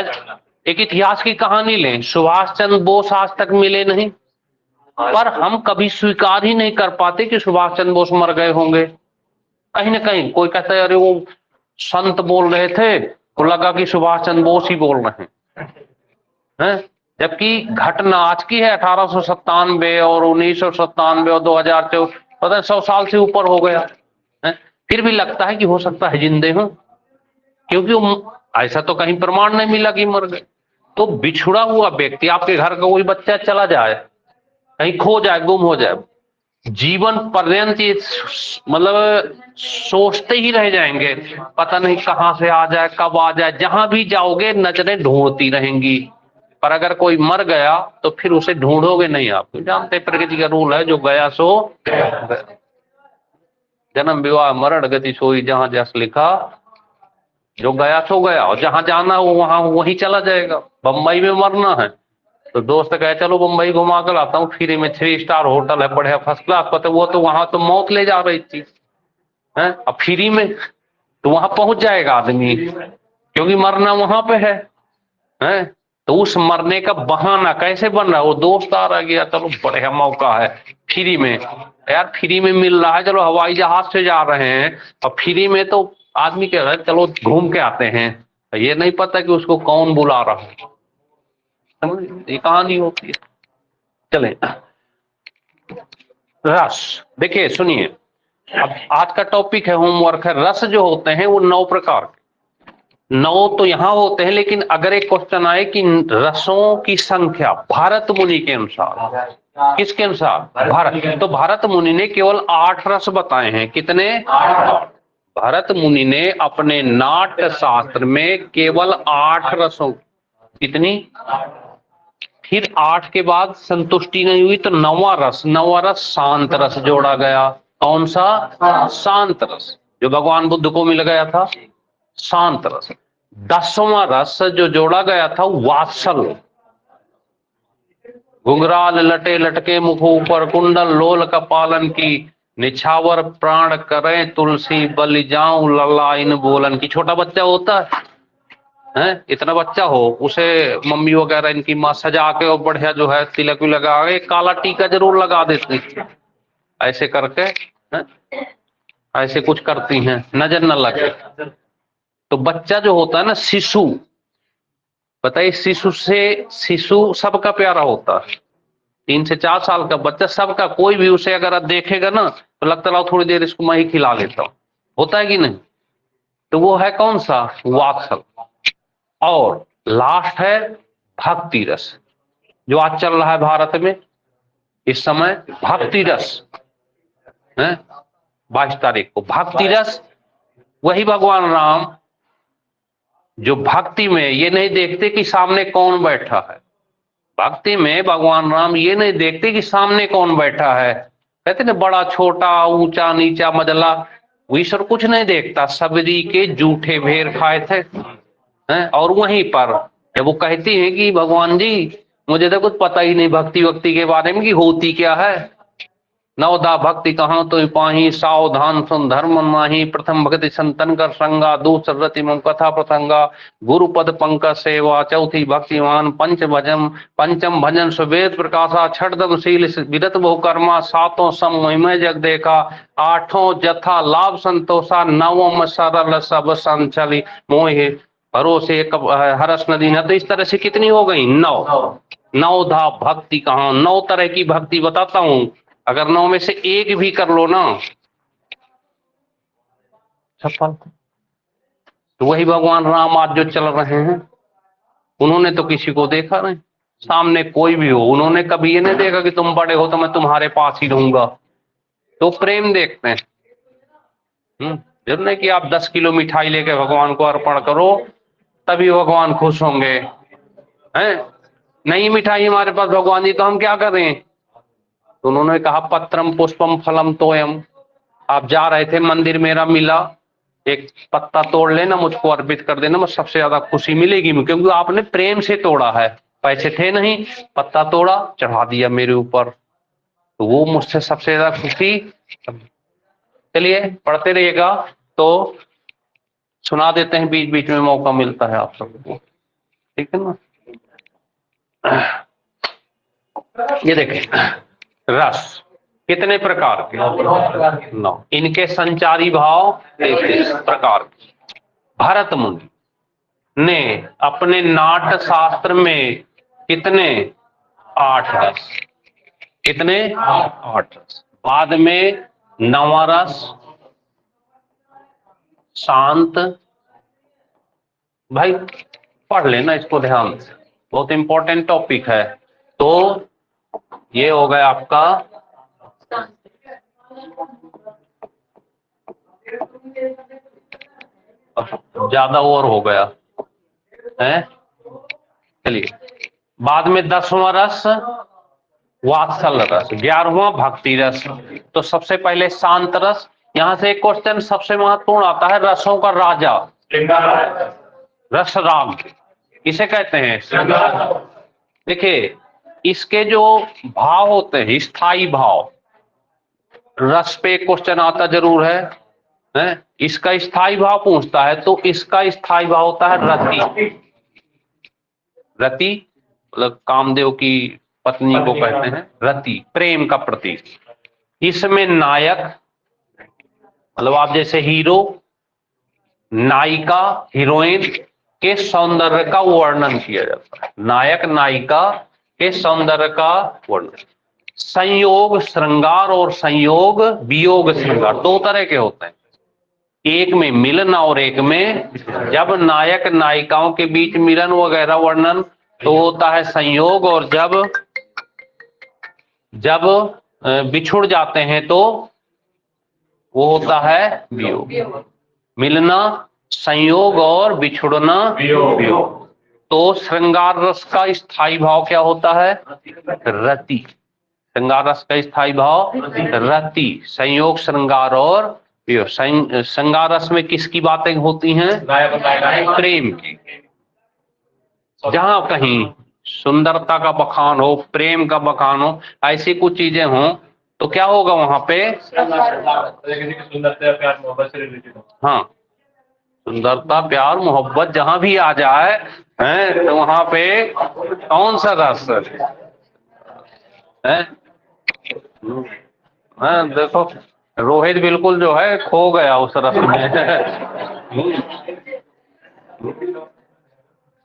एक इतिहास की कहानी लें, सुभाष चंद्र बोस आज तक मिले नहीं, पर हम कभी स्वीकार ही नहीं कर पाते कि सुभाष चंद्र बोस मर गए होंगे। कहीं ना कहीं कोई कहता है अरे वो संत बोल रहे थे, तो लगा कि सुभाष चंद्र बोस ही बोल रहे हैं। जबकि घटना आज की है 1897 और 1997 और 2014, पता है 100 साल से ऊपर हो गया है। फिर भी लगता है कि हो सकता है जिंदे हों, क्योंकि ऐसा तो कहीं प्रमाण नहीं मिला कि मर गए। तो बिछुड़ा हुआ व्यक्ति, आपके घर का कोई बच्चा चला जाए, कहीं खो जाए, गुम हो जाए, जीवन पर्यंत ये मतलब सोचते ही रह जाएंगे, पता नहीं कहां से आ जाए, कब आ जाए। जहां भी जाओगे नजरें ढूंढती रहेंगी। पर अगर कोई मर गया तो फिर उसे ढूंढोगे नहीं। आप जानते प्रकृति का रूल है, जो गया सो जन्म विवाह मरण गति सोई जहां जस लिखा, जो गया सो गया, और जहां जाना हो वहां वहीं चला जाएगा। बम्बई में मरना है तो दोस्त कहे चलो बम्बई घुमा कर लाता हूँ, फ्री में 3 स्टार होटल है, बढ़िया फर्स्ट क्लास, पता वो तो वहां तो मौत ले जा रही थी है, अब फ्री में तो वहां पहुंच जाएगा आदमी, क्योंकि मरना वहां पे है। तो उस मरने का बहाना कैसे बन रहा है, वो दोस्त आ रहा गया, चलो बढ़िया मौका है फ्री में, यार फ्री में मिल रहा है, चलो हवाई जहाज से जा रहे हैं, और फ्री में तो आदमी कह रहा है चलो घूम के आते हैं। ये नहीं पता कि उसको कौन बुला रहा है, ये कहानी होती है। चले रस, देखिए सुनिए, अब आज का टॉपिक है होमवर्क है, रस जो होते हैं वो 9 प्रकार के, 9 तो यहां होते हैं, लेकिन अगर एक क्वेश्चन आए कि रसों की संख्या भारत मुनि के अनुसार, किसके अनुसार, भारत, तो भारत मुनि ने केवल 8 रस बताए हैं। कितने, 8। भारत मुनि ने अपने नाट्य शास्त्र में केवल 8 रसों, कितनी, फिर 8 के बाद संतुष्टि नहीं हुई तो 9वां रस शांत रस जोड़ा गया। कौन सा, शांत रस, जो भगवान बुद्ध को मिल गया था, शांत रस। 10वां रस जो जोड़ा गया था वात्सल्य, घुंघराल लटे लटके मुख ऊपर कुंडल लोल का पालन की, निछावर प्राण करें तुलसी बलि जाऊं लल्ला इन बोलन की। छोटा बच्चा होता है, इतना बच्चा हो, उसे मम्मी वगैरह इनकी माँ सजा के और बढ़िया जो है तिलक भी लगा के, काला टीका जरूर लगा देती, ऐसे करके है? ऐसे कुछ करती हैं, नजर न लगे। तो बच्चा जो होता है ना, शिशु, बताइए शिशु सबका प्यारा होता है। 3 से 4 साल का बच्चा सबका, कोई भी उसे अगर आप देखेगा ना तो लगता है थोड़ी देर इसको मैं ही खिला लेता हूं, होता है कि नहीं। तो वो है कौन सा, वात्सल। और लास्ट है भक्ति रस, जो आज चल रहा है भारत में इस समय, भक्ति रस है 22 तारीख को भक्ति रस। वही भगवान राम जो भक्ति में ये नहीं देखते कि सामने कौन बैठा है, भक्ति में भगवान राम ये नहीं देखते कि सामने कौन बैठा है, कहते ना बड़ा छोटा ऊंचा नीचा मजला, वो ईश्वर कुछ नहीं देखता, सबरी के जूठे भेर खाए थे हैं। और वहीं पर जब वो कहती हैं कि भगवान जी मुझे तो कुछ पता ही नहीं भक्ति के बारे में कि होती क्या है, नवदा भक्ति कहाँ तो पाही, सावधान सुन धर्म माही, प्रथम भक्ति संतन कर संगा, दूसर रति मम कथा प्रसंगा, गुरुपद पंकज सेवा, चौथी भक्तिमान, पंचम भजन सुवेद प्रकाशा, छठदम शील विरत बहुकर्मा, 7वां सम महिमय जग देखा, 8वां जथा लाभ संतोषा, 9वां सरल सब संचली मोहे भरोसे हरस नदी न। तो इस तरह से कितनी हो गई, 9। 9 धा भक्ति कहाँ, 9 तरह की भक्ति बताता हूं, अगर 9 में से एक भी कर लो ना, सफल। तो वही भगवान राम आज जो चल रहे हैं, उन्होंने तो किसी को देखा नहीं, सामने कोई भी हो, उन्होंने कभी ये नहीं देखा कि तुम बड़े हो तो मैं तुम्हारे पास ही रहूंगा। तो प्रेम देखते हैं। जरूर नहीं कि आप 10 किलो मिठाई लेके भगवान को अर्पण करो तभी भगवान खुश होंगे, हैं? नहीं मिठाई हमारे पास भगवान जी, तो हम क्या करें? तो उन्होंने कहा पत्रम पुष्पम फलम तोयम। आप जा रहे थे, मंदिर मेरा मिला, एक पत्ता तोड़ लेना, मुझको अर्पित कर देना, मुझे सबसे ज्यादा खुशी मिलेगी, क्योंकि आपने प्रेम से तोड़ा है। पैसे थे नहीं, पत्ता तोड़ा, चढ़ा दिया मेरे ऊपर, तो वो मुझसे सबसे ज्यादा खुशी। चलिए पढ़ते रहिएगा, तो सुना देते हैं, बीच बीच में मौका मिलता है आप सबको, ठीक है ना। ये देखें, रस कितने प्रकार के? 9। इनके संचारी भाव 33 प्रकार के। भरत मुनि ने अपने नाट्य शास्त्र में कितने? 8 रस। कितने? 8 रस। बाद में नवरस, शांत। भाई पढ़ लेना इसको ध्यान से, बहुत इंपॉर्टेंट टॉपिक है। तो ये हो गया आपका ज्यादा और हो गया है। चलिए, बाद में 10वां रस वात्सल रस, 11वां भक्ति रस। तो सबसे पहले शांत रस। यहां से एक क्वेश्चन सबसे महत्वपूर्ण आता है, रसों का राजा रस राग किसे कहते हैं? देखिए, इसके जो भाव होते हैं, स्थाई भाव, रस पे क्वेश्चन आता जरूर है? इसका स्थाई भाव पूछता है, तो इसका स्थाई भाव होता है रति। रति मतलब कामदेव की पत्नी को कहते हैं रति, प्रेम का प्रतीक। इसमें नायक मतलब आप जैसे हीरो, नायिका, हीरोइन के सौंदर्य का वर्णन किया जाता है। नायक नायिका के सौंदर्य का वर्णन। संयोग श्रृंगार और संयोग वियोग श्रृंगार 2 तरह के होते हैं, एक में मिलन और एक में, जब नायक नायिकाओं के बीच मिलन वगैरह वर्णन तो होता है संयोग, और जब बिछुड़ जाते हैं तो वो होता है वियोग। मिलना संयोग और बिछुड़ना वियोग। तो श्रृंगार रस का स्थाई भाव क्या होता है? रति। श्रृंगार रस का स्थाई भाव रति, संयोग श्रृंगार और वियोग। श्रृंगार रस में किसकी बातें होती हैं? प्रेम की। जहां कहीं सुंदरता का बखान हो, प्रेम का बखान हो, ऐसी कुछ चीजें हो तो क्या होगा वहां पे? हाँ, सुंदरता प्यार मोहब्बत जहां भी आ जाए है तो वहां पे कौन सा रस है? देखो रोहित बिल्कुल जो है खो गया उस रस में।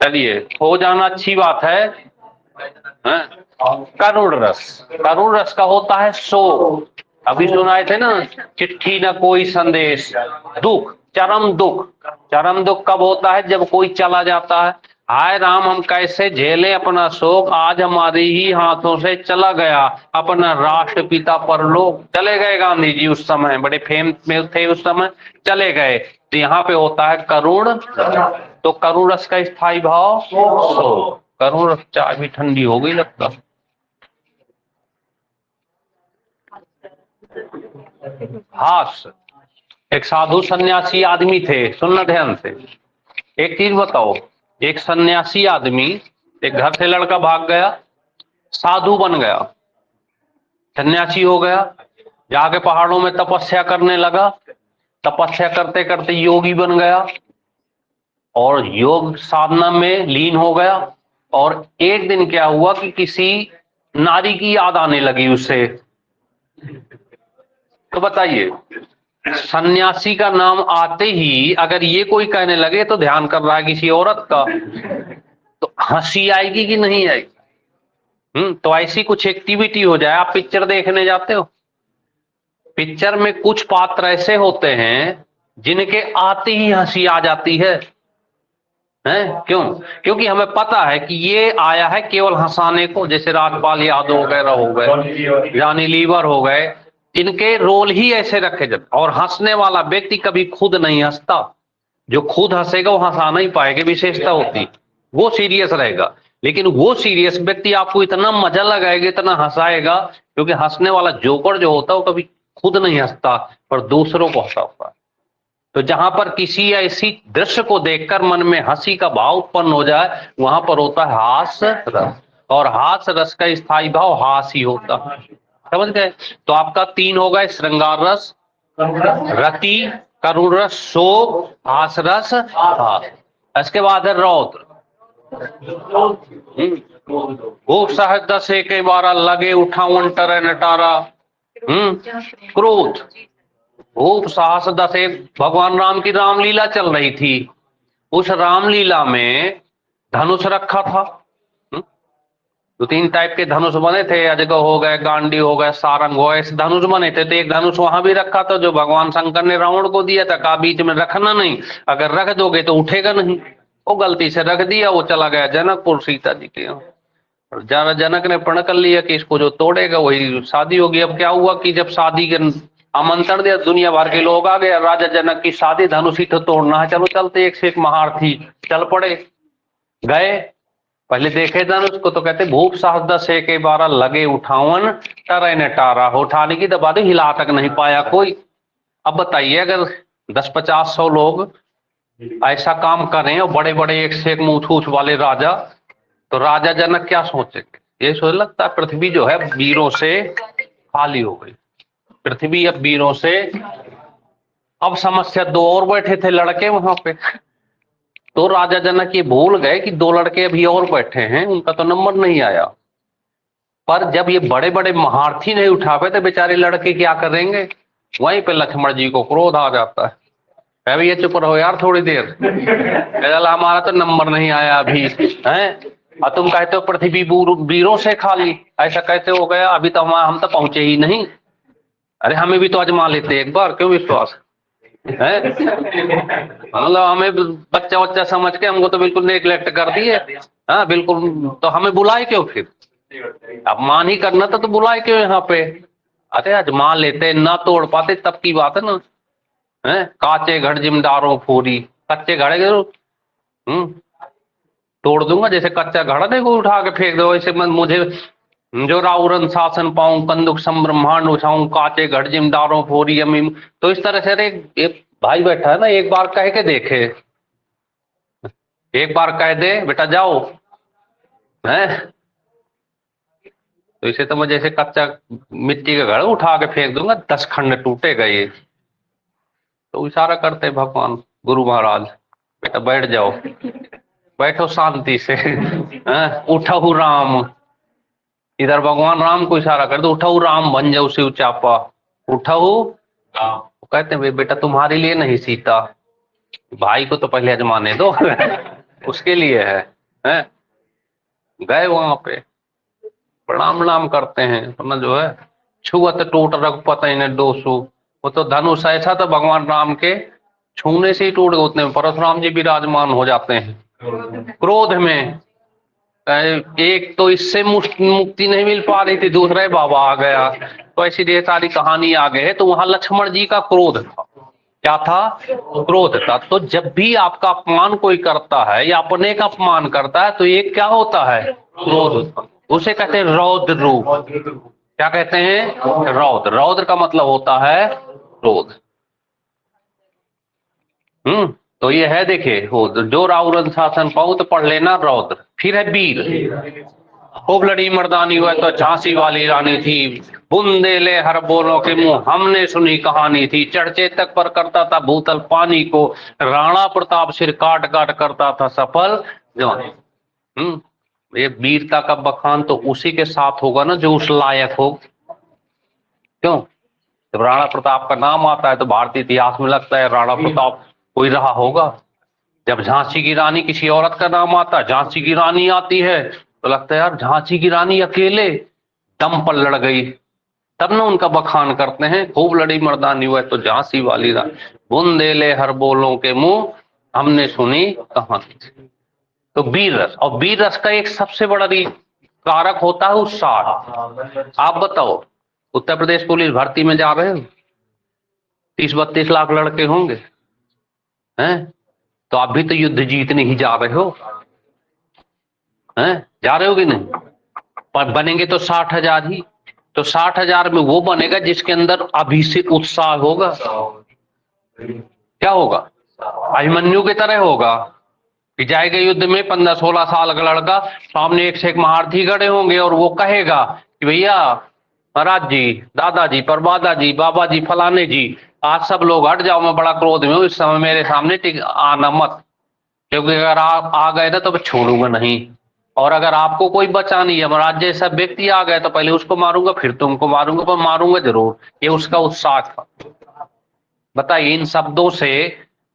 चलिए, खो जाना अच्छी बात है। करुण रस, करुण रस का होता है शोक। अभी सुनाए थे ना, चिट्ठी न कोई संदेश, दुख, चरम दुख। चरम दुख कब होता है? जब कोई चला जाता है। हाय राम, हम कैसे झेले अपना शोक, आज हमारे ही हाथों से चला गया अपना राष्ट्रपिता परलोक। चले गए गांधी जी, उस समय बड़े फेम में थे, उस समय चले गए। तो यहाँ पे होता है करुण। तो करुण रस का स्थाई भाव शोक। करुण रस, चाय भी ठंडी हो गई लगता। हास्य, एक साधु सन्यासी आदमी थे, सुनना ध्यान से। एक चीज बताओ, एक सन्यासी आदमी, एक घर से लड़का भाग गया, साधु बन गया, सन्यासी हो गया, जाके पहाड़ों में तपस्या करने लगा, तपस्या करते करते योगी बन गया और योग साधना में लीन हो गया। और एक दिन क्या हुआ कि किसी नारी की याद आने लगी उसे। तो बताइए, सन्यासी का नाम आते ही अगर ये कोई कहने लगे तो ध्यान कर रहा है किसी औरत का, तो हंसी आएगी कि नहीं आएगी? तो ऐसी कुछ एक्टिविटी हो जाए। आप पिक्चर देखने जाते हो, पिक्चर में कुछ पात्र ऐसे होते हैं जिनके आते ही हंसी आ जाती है? क्यों? क्योंकि हमें पता है कि ये आया है केवल हंसाने को। जैसे राजपाल यादव वगैरह हो गए, जॉनी लीवर हो गए, इनके रोल ही ऐसे रखे जाते। और हंसने वाला व्यक्ति कभी खुद नहीं हंसता। जो खुद हंसेगा वो हंसा नहीं पाएगा, विशेषता होती, वो सीरियस रहेगा। लेकिन वो सीरियस व्यक्ति आपको इतना मजा लगाएगा, इतना हंसाएगा, क्योंकि हंसने वाला जोकर जो होता है वो कभी खुद नहीं हंसता पर दूसरों को हंसाता है। तो जहां पर किसी ऐसी दृश्य को देखकर मन में हंसी का भाव उत्पन्न हो जाए, वहां पर होता है हास्य रस। और हास्य रस का स्थायी भाव हास ही होता है। समझ गए? तो आपका 3 हो गए, श्रृंगार रस, रति, करुण रस, शोक, हास रस, हास। इसके बाद है रौद्र। खूब सहज 10 एक 12 लगे उठावन टरे नटारा। क्रोध, खूब साहस 10 एक। भगवान राम की रामलीला चल रही थी, उस रामलीला में धनुष रखा था। 2-3 टाइप के धनुष बने थे, अजगर हो गए, गांडी हो गए, सारंग हो गए, ऐसे धनुष बने थे। तो एक धनुष वहां भी रखा था जो भगवान शंकर ने रावण को दिया था, कहा बीच में रखना नहीं, अगर रख दोगे तो उठेगा नहीं। वो गलती से रख दिया, वो चला गया जनकपुर सीता जी के यहाँ। जनक ने प्रण कर लिया कि इसको जो तोड़ेगा वही शादी होगी। अब क्या हुआ कि जब शादी के आमंत्रण दिया, दुनिया भर के लोग आ गए, राजा जनक की शादी, धनुष ही तो तोड़ना है, चलो चलते, एक से एक महारथी चल पड़े। गए, पहले देखे धनुष को तो कहते भूप साहस 10 एक 12 लगे उठावन टरे नटारा। उठाने की दबा दी, हिला तक नहीं पाया कोई। अब बताइए अगर 10-50-100 लोग ऐसा काम करें और बड़े बड़े एक से एक मूछ वाले राजा, तो राजा जनक क्या सोचेंगे? ये सोच लगता है पृथ्वी जो है वीरों से खाली हो गई, पृथ्वी अब वीरों से। अब समस्या, 2 और बैठे थे लड़के वहां पे, तो राजा जनक ये भूल गए कि 2 लड़के अभी और बैठे हैं, उनका तो नंबर नहीं आया। पर जब ये बड़े बड़े महारथी नहीं उठा पाए तो बेचारे लड़के क्या करेंगे? वहीं पे लक्ष्मण जी को क्रोध आ जाता है, अभी ये चुप रहो यार थोड़ी देर, हमारा तो नंबर नहीं आया अभी है, और तुम कहते हो पृथ्वी वीरों से खाली, ऐसा कहते हो गया? अभी तो हम तो पहुंचे ही नहीं। अरे हमें भी तो आजमा लेते एक बार, क्यों विश्वास है? मतलब हमें बच्चा बच्चा समझ के हमको तो बिल्कुल नेग्लेक्ट कर दिए। हाँ बिल्कुल, तो हमें बुलाए क्यों फिर? अब मान ही करना था तो बुलाए क्यों यहाँ पे? अरे आजमा लेते, ना तोड़ पाते तब की बात है ना। है काचे घड़ जिमदारों फोरी, कच्चे घड़े तोड़ दूंगा, जैसे कच्चा घड़ा देखो उठा के फेंक दो, वैसे मुझे जो राउरन शासन पाऊं, कंदुक संब्रह्मांड उठाऊं, काचे घड़ जिमदारों फोरी अमीम। तो इस तरह से एक भाई बैठा है ना, एक बार कह के देखे, एक बार कह दे बेटा जाओ, है तो इसे तो मैं जैसे कच्चा मिट्टी का घर उठा के फेंक दूंगा, 10 खंड टूटेगा ये। तो इशारा करते भगवान गुरु महाराज, बेटा बैठ जाओ, बैठो शांति से, उठाऊ राम। इधर भगवान राम को इशारा कर दो, उठाऊ राम बन जाओ शिव चापा, उठाऊ। कहते हैं बेटा तुम्हारे लिए नहीं सीता, भाई को तो पहले अजमाने दो उसके लिए है? गए वहां पे प्रणाम प्रणाम करते हैं, अपना जो है छुअत टूट रघुपत इन्हें दोषो। वो तो धनुष ऐसा था भगवान राम के छूने से ही टूट गए, उतने परशुराम जी विराजमान हो जाते हैं। क्रोध में एक तो इससे मुक्ति नहीं मिल पा रही थी, दूसरा बाबा आ गया, तो ऐसी ढेर सारी कहानी आ गए। तो वहां लक्ष्मण जी का क्रोध था, क्या था? क्रोध था। तो जब भी आपका अपमान कोई करता है या अपने का अपमान करता है तो ये क्या होता है? क्रोध। उसे कहते हैं रौद्र रूप। क्या कहते हैं? रौद्र। रौद्र का मतलब होता है क्रोध। तो ये है, देखिए जो राउरन शासन पाऊं तो पढ़ लेना रौद्र। फिर है वीर। खूब लड़ी मर्दानी हुआ तो झांसी वाली रानी थी, बुंदेले हर बोलों के मुंह हमने सुनी कहानी थी, चढ़चे तक पर करता था भूतल पानी को, राणा प्रताप सिर काट काट करता था सफल जवान। ये वीरता का बखान तो उसी के साथ होगा ना जो उस लायक हो। क्यों? जब राणा प्रताप का नाम आता है तो भारतीय इतिहास में लगता है राणा प्रताप कोई रहा होगा। जब झांसी की रानी किसी औरत का नाम आता है, झांसी की रानी आती है, तो लगता है यार झांसी की रानी अकेले दम पर लड़ गई, तब ना उनका बखान करते हैं। खूब लड़ी मर्दानी हुआ तो झांसी वाली रानी। बुंदेले हर बोलों के मुंह, हमने सुनी कहानी। तो वीर रस, और वीर रस का एक सबसे बड़ा कारक होता है उत्साह। आप बताओ, उत्तर प्रदेश पुलिस भर्ती में जा रहे हो, 30-32 लाख लड़के होंगे, हैं? तो आप भी तो युद्ध जीतने ही जा रहे हो, हैं? जा रहे हो कि नहीं? पर बनेंगे तो 60,000 ही। तो 60,000 में वो बनेगा जिसके अंदर अभी से उत्साह होगा। क्या होगा? अभिमन्यु की तरह होगा कि जाएगा युद्ध में 15-16 साल का लड़का, सामने एक से एक महारथी खड़े होंगे और वो कहेगा कि भैया महाराज जी, दादाजी, परदादा जी, बाबा जी, फलाने जी, आज सब लोग हट जाओ, मैं बड़ा क्रोध में हूं, इस समय मेरे सामने आना मत, क्योंकि अगर आप आ गए ना तो मैं छोड़ूंगा नहीं, और अगर आपको कोई बचा नहीं है, महाराज जैसा व्यक्ति आ गया तो पहले उसको मारूंगा, फिर तुमको मारूंगा, पर मारूंगा जरूर। ये उसका उत्साह था। बताइए, इन शब्दों से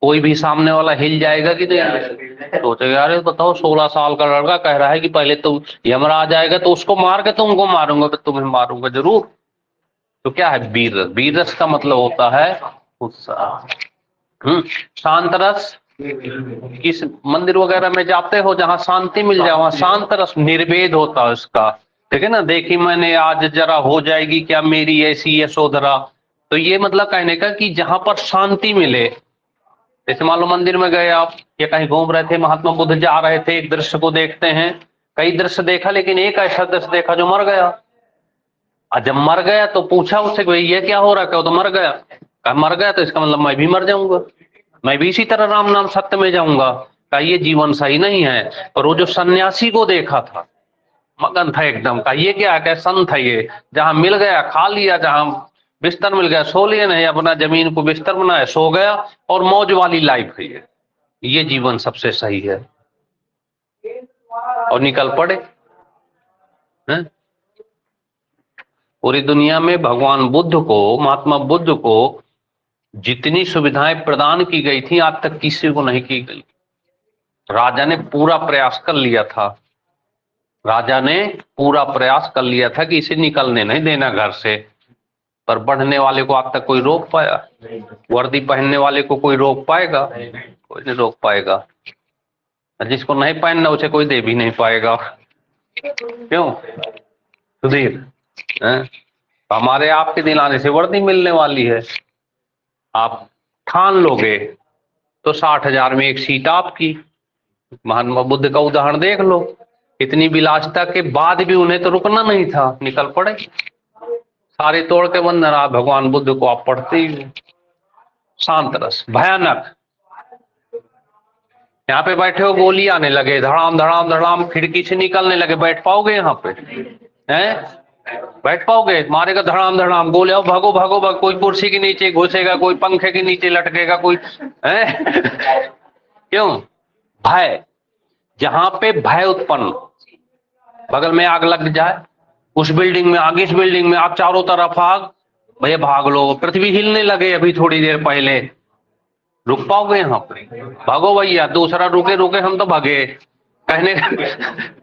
कोई भी सामने वाला हिल जाएगा कि नहीं? सोचेगा अरे बताओ, 16 साल का लड़का कह रहा है कि पहले तो यमराज आएगा तो उसको मार के तुमको मारूंगा, तो तुम्हें मारूंगा जरूर। तो क्या है वीर रस? वीर रस का मतलब होता है उत्साह। शांत रस, किस मंदिर वगैरह में जाते हो जहां शांति मिल जाए, वहां शांत रस निर्वेद होता है उसका, ठीक है ना। देखी मैंने आज जरा हो जाएगी क्या मेरी ऐसी यशोधरा, तो ये मतलब कहने का कि जहां पर शांति मिले। जैसे मान लो मंदिर में गए आप, या कहीं घूम रहे थे, महात्मा बुद्ध जा रहे थे, एक दृश्य को देखते हैं, कई दृश्य देखा, लेकिन एक ऐसा दृश्य देखा जो मर गया। और जब मर गया तो पूछा उससे भाई ये क्या हो रहा है? क्या तो मर गया। कहा मर गया तो इसका मतलब मैं भी मर जाऊंगा, मैं भी इसी तरह राम नाम सत्य में जाऊंगा। कहा ये जीवन सही नहीं है। और वो जो सन्यासी को देखा था, मगन था एकदम, का ये क्या है? क्या संत है ये, जहां मिल गया खा लिया, जहां बिस्तर मिल गया सो लिया, नहीं अपना जमीन को बिस्तर बनाया सो गया, और मौज वाली लाइफ है ये जीवन सबसे सही है। और निकल पड़े हैं? पूरी दुनिया में भगवान बुद्ध को, महात्मा बुद्ध को जितनी सुविधाएं प्रदान की गई थी, आज तक किसी को नहीं की गई। राजा ने पूरा प्रयास कर लिया था, राजा ने पूरा प्रयास कर लिया था कि इसे निकलने नहीं देना घर से, पर बढ़ने वाले को आज तक कोई रोक पाया? वर्दी पहनने वाले को कोई रोक पाएगा? कोई नहीं रोक पाएगा। जिसको नहीं पहनना उसे कोई दे भी नहीं पाएगा। क्यों सुधीर? हमारे आपके दिन आने से वर्दी मिलने वाली है। आप ठान लोगे तो 60,000 में एक सीट आपकी। महात्मा बुद्ध का उदाहरण देख लो, इतनी विलासिता के बाद भी उन्हें तो रुकना नहीं था, निकल पड़े। सारे तोड़ के बंधन आप भगवान बुद्ध को आप पढ़ते ही। शांत रस भयानक, यहाँ पे बैठे हो गोली आने लगे, धड़ाम धड़ाम धड़ाम, खिड़की से निकलने लगे, बैठ पाओगे यहाँ पे? हैं? बैठ पाओगे? मारेगा धड़ाम धड़ाम गोले, आओ भागो भागो भागो, कोई कुर्सी के नीचे घुसेगा, कोई पंखे के नीचे लटकेगा, कोई है। क्यों? भय। जहां पे भय उत्पन्न, बगल में आग लग जाए, उस बिल्डिंग में आग, इस बिल्डिंग में आग, चारों तरफ आग, भैया भाग लो। पृथ्वी हिलने लगे अभी थोड़ी देर पहले, रुक पाओगे यहाँ पे? भागो भैया, दूसरा रुके रुके हम तो भागे कहने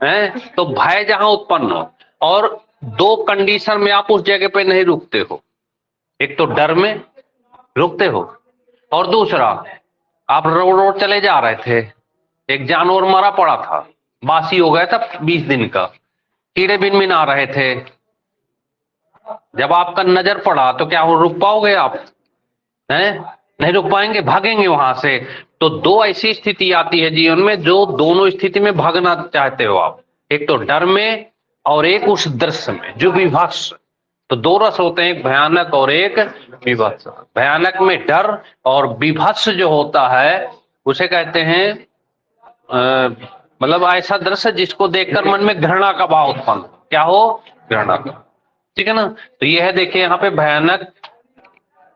हैं। तो भय जहां उत्पन्न हो, और दो कंडीशन में आप उस जगह पे नहीं रुकते हो, एक तो डर में रुकते हो, और दूसरा आप रोड चले जा रहे थे, एक जानवर मरा पड़ा था, बासी हो गया था 20 दिन का, कीड़े बिन आ रहे थे, जब आपका नजर पड़ा तो क्या हो, रुक पाओगे आप? हैं? नहीं रुक पाएंगे, भागेंगे वहां से। तो दो ऐसी स्थिति आती है जीवन में, जो दोनों स्थिति में भागना चाहते हो आप, एक तो डर में और एक उस दृश्य में जो विभत्स। तो दो रस होते हैं, एक भयानक और एक विभत्स। भयानक में डर, और विभत्स जो होता है उसे कहते हैं मतलब ऐसा दृश्य जिसको देखकर मन में घृणा का भाव उत्पन्न। क्या हो? घृणा का। ठीक है ना। तो यह है, देखिए यहाँ पे भयानक,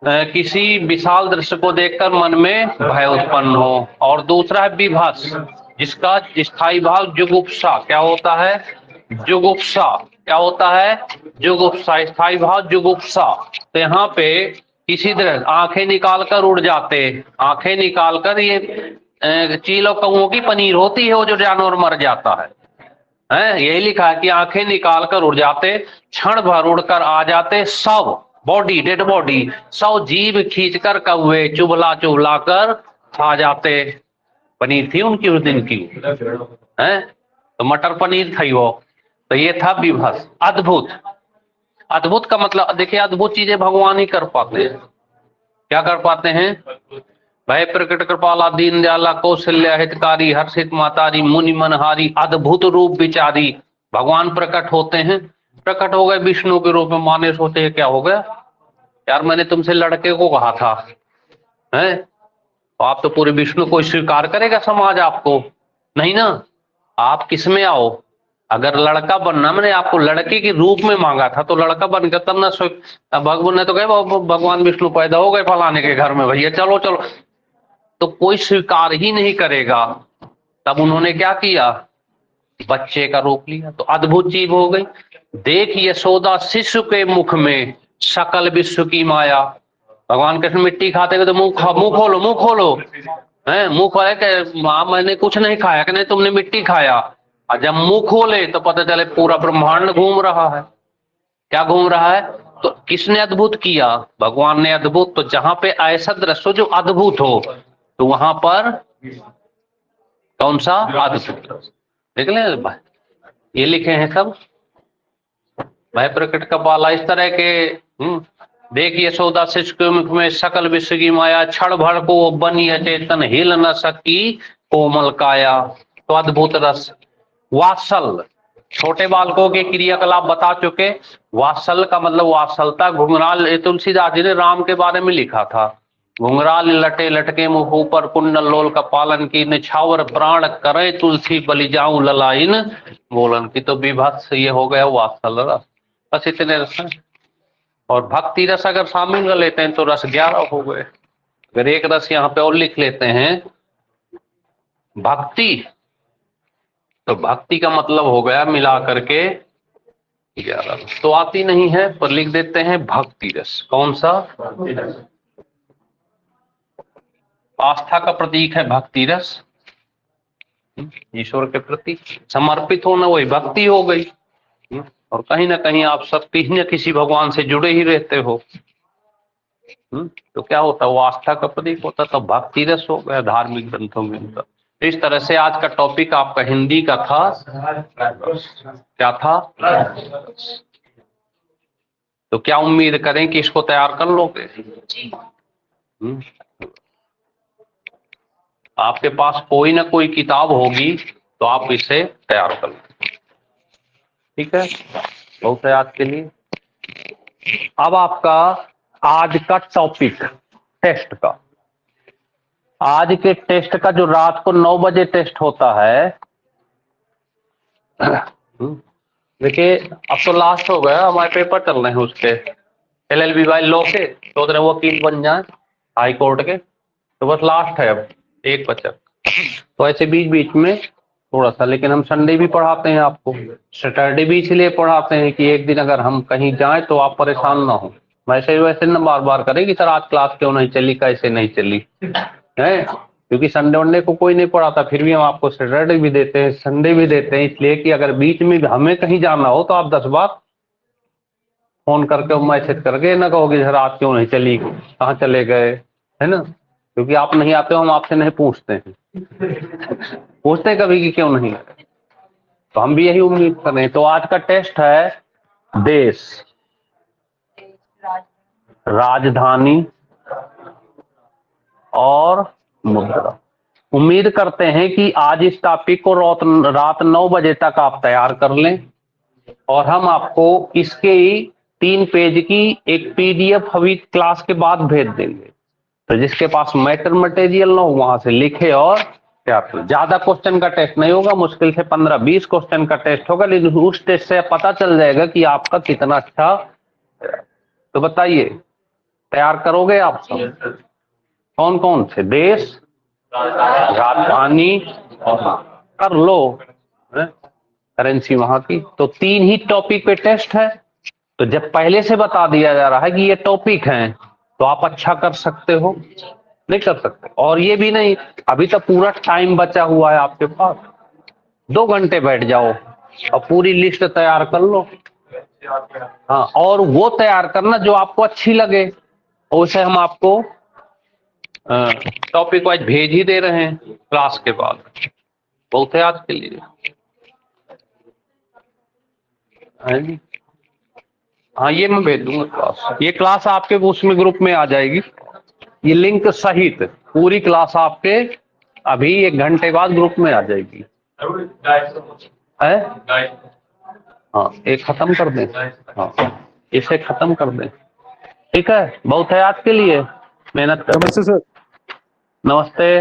किसी विशाल दृश्य को देखकर मन में भय उत्पन्न हो, और दूसरा है विभत्स, जिसका स्थायी भाव जुगुप्सा। क्या होता है? जुगुप्सा। क्या होता है? जुगुप्सा, स्थायी भाव जुगुप्सा। तो यहाँ पे किसी तरह आंखें निकालकर उड़ जाते, आंखें निकालकर, ये चीलों कौओं की पनीर होती है वो जो जानवर मर जाता है, यही लिखा है कि आंखें निकालकर उड़ जाते, क्षण भर उड़कर आ जाते सब, बॉडी, डेड बॉडी, 100 जीभ खींचकर कौवे चुभला चुभला कर खा जाते। पनीर थी उनकी उस दिन की, है तो मटर पनीर थी वो। तो ये था विभस। अद्भुत, अद्भुत का मतलब देखिए, अद्भुत चीजें भगवान ही कर पाते हैं। क्या कर पाते हैं? भय प्रकट कृपाला दीन दयाला कौशल्या हितकारी हर्षित मातारी मुनि मनहारी अद्भुत रूप विचारी। भगवान प्रकट होते हैं, प्रकट हो गए विष्णु के रूप में। माने सोते हैं क्या हो गया यार, मैंने तुमसे लड़के को कहा था, है तो आप तो पूरे विष्णु को स्वीकार करेगा समाज आपको? नहीं ना। आप किस में आओ? अगर लड़का बनना, मैंने आपको लड़के के रूप में मांगा था तो लड़का बनकर तब ना भगवान ने तो कहे भगवान विष्णु पैदा हो गए फलाने के घर में, भैया चलो चलो, तो कोई स्वीकार ही नहीं करेगा। तब उन्होंने क्या किया? बच्चे का रूप लिया। तो अद्भुत चीज हो गई। देख यशोदा शिशु के मुख में सकल विश्व की माया। भगवान कृष्ण मिट्टी खाते थे तो मुंह खोलो, मुंह खोलो, है मुंह खोले कि माँ मैंने कुछ नहीं खाया, कि नहीं तुमने मिट्टी खाया। और जब मुंह खोले तो पता चले पूरा ब्रह्मांड घूम रहा है। क्या घूम रहा है? तो किसने अद्भुत किया? भगवान ने अद्भुत। तो जहां पे ऐसा दृश्य जो अद्भुत हो तो वहां पर कौन सा अद्भुत? देख लें भाई, ये लिखे हैं सब भय प्रकट का पाला इस तरह के। देख यशोदा शिशु के मुख में सकल विश्व की माया क्षण भर को बनी अचेतन हिल न सकी कोमल काया। तो अद्भुत रस। वात्सल, छोटे बालकों के क्रियाकलाप बता चुके। वात्सल का मतलब वात्सलता, घुंघराल। तुलसीदास जी ने राम के बारे में लिखा था, घुंघराल लटे लटके मुंह ऊपर कुंडल लोल का पालन की निछावर प्राण करे तुलसी बलि जाऊं ललाइन बोलन की। तो विभत्स ये हो गया वात्सल रस। बस इतने रस हैं। और भक्ति रस अगर शामिल कर लेते हैं तो रस 11 हो गए। अगर एक रस यहाँ पे और लिख लेते हैं भक्ति, तो भक्ति का मतलब हो गया मिला करके 11 रस। तो आती नहीं है पर लिख देते हैं भक्ति रस। कौन सा? आस्था का प्रतीक है भक्ति रस। ईश्वर के प्रति समर्पित होना वही भक्ति हो गई। और कहीं ना कहीं आप सब किसी न किसी भगवान से जुड़े ही रहते हो। तो क्या होता है? वो आस्था का प्रतीक होता, तो भक्ति रस हो गया धार्मिक ग्रंथों में। तो इस तरह से आज का टॉपिक आपका हिंदी का था, क्या था? तो क्या उम्मीद करें कि इसको तैयार कर लोगे? आपके पास कोई ना कोई किताब होगी तो आप इसे तैयार कर लो। ठीक है, बहुत है आज के लिए। अब आपका आज का टॉपिक टेस्ट का। आज के टेस्ट का जो रात को 9 बजे टेस्ट होता है, देखिए अब तो लास्ट हो गया, हमारे पेपर चल रहे हैं उसके LLB बाय लॉ के, सोच रहे वकील बन जाए हाई कोर्ट के, तो बस लास्ट है अब एक बच्चा। तो ऐसे बीच बीच में थोड़ा सा, लेकिन हम संडे भी पढ़ाते हैं आपको, सैटरडे भी इसलिए पढ़ाते हैं कि एक दिन अगर हम कहीं जाएं तो आप परेशान ना हो। वैसे न बार बार करें कि सर आज क्लास क्यों नहीं चली, कैसे नहीं चली है, क्योंकि संडे वनडे को कोई नहीं पढ़ाता, फिर भी हम आपको सैटरडे भी देते हैं, संडे भी देते हैं, इसलिए कि अगर बीच में हमें कहीं जाना हो तो आप 10 बार फोन करके मैसेज करके ना कहोगे सर आज क्यों नहीं चली, कहाँ चले गए, है ना, क्योंकि आप नहीं आते हो, हम आपसे नहीं पूछते हैं, पूछते हैं कभी कि क्यों नहीं, तो हम भी यही उम्मीद कर रहे हैं। तो आज का टेस्ट है देश, राजधानी और मुद्रा। उम्मीद करते हैं कि आज इस टॉपिक को रात 9 बजे तक आप तैयार कर लें, और हम आपको इसके 3 पेज की एक PDF अभी क्लास के बाद भेज देंगे। तो जिसके पास मैटर मटेरियल ना हो वहां से लिखे और तैयार करें। ज्यादा क्वेश्चन का टेस्ट नहीं होगा, मुश्किल से 15-20 क्वेश्चन का टेस्ट होगा, लेकिन उस टेस्ट से पता चल जाएगा कि आपका कितना अच्छा। तो बताइए तैयार करोगे आप सब? कौन कौन से? देश, राजधानी और कर लो करेंसी वहां की। तो 3 ही टॉपिक पे टेस्ट है, तो जब पहले से बता दिया जा रहा है कि ये टॉपिक हैं तो आप अच्छा कर सकते हो, नहीं कर सकते। और ये भी नहीं, अभी तो पूरा टाइम बचा हुआ है आपके पास, 2 घंटे बैठ जाओ और पूरी लिस्ट तैयार कर लो, हाँ, और वो तैयार करना जो आपको अच्छी लगे। उसे हम आपको टॉपिक वाइज भेज ही दे रहे हैं क्लास के बाद। बहुत है आज के लिए, है जी। हाँ, ये मैं भेज दूंगा क्लास। ये क्लास आपके उसमें ग्रुप में आ जाएगी, ये लिंक सहित पूरी क्लास आपके अभी 1 घंटे बाद ग्रुप में आ जाएगी। है? हाँ, एक खत्म कर दें। हाँ, इसे खत्म कर दें। ठीक है, बहुत है आज के लिए, मेहनत करें। नमस्ते सर। नमस्ते।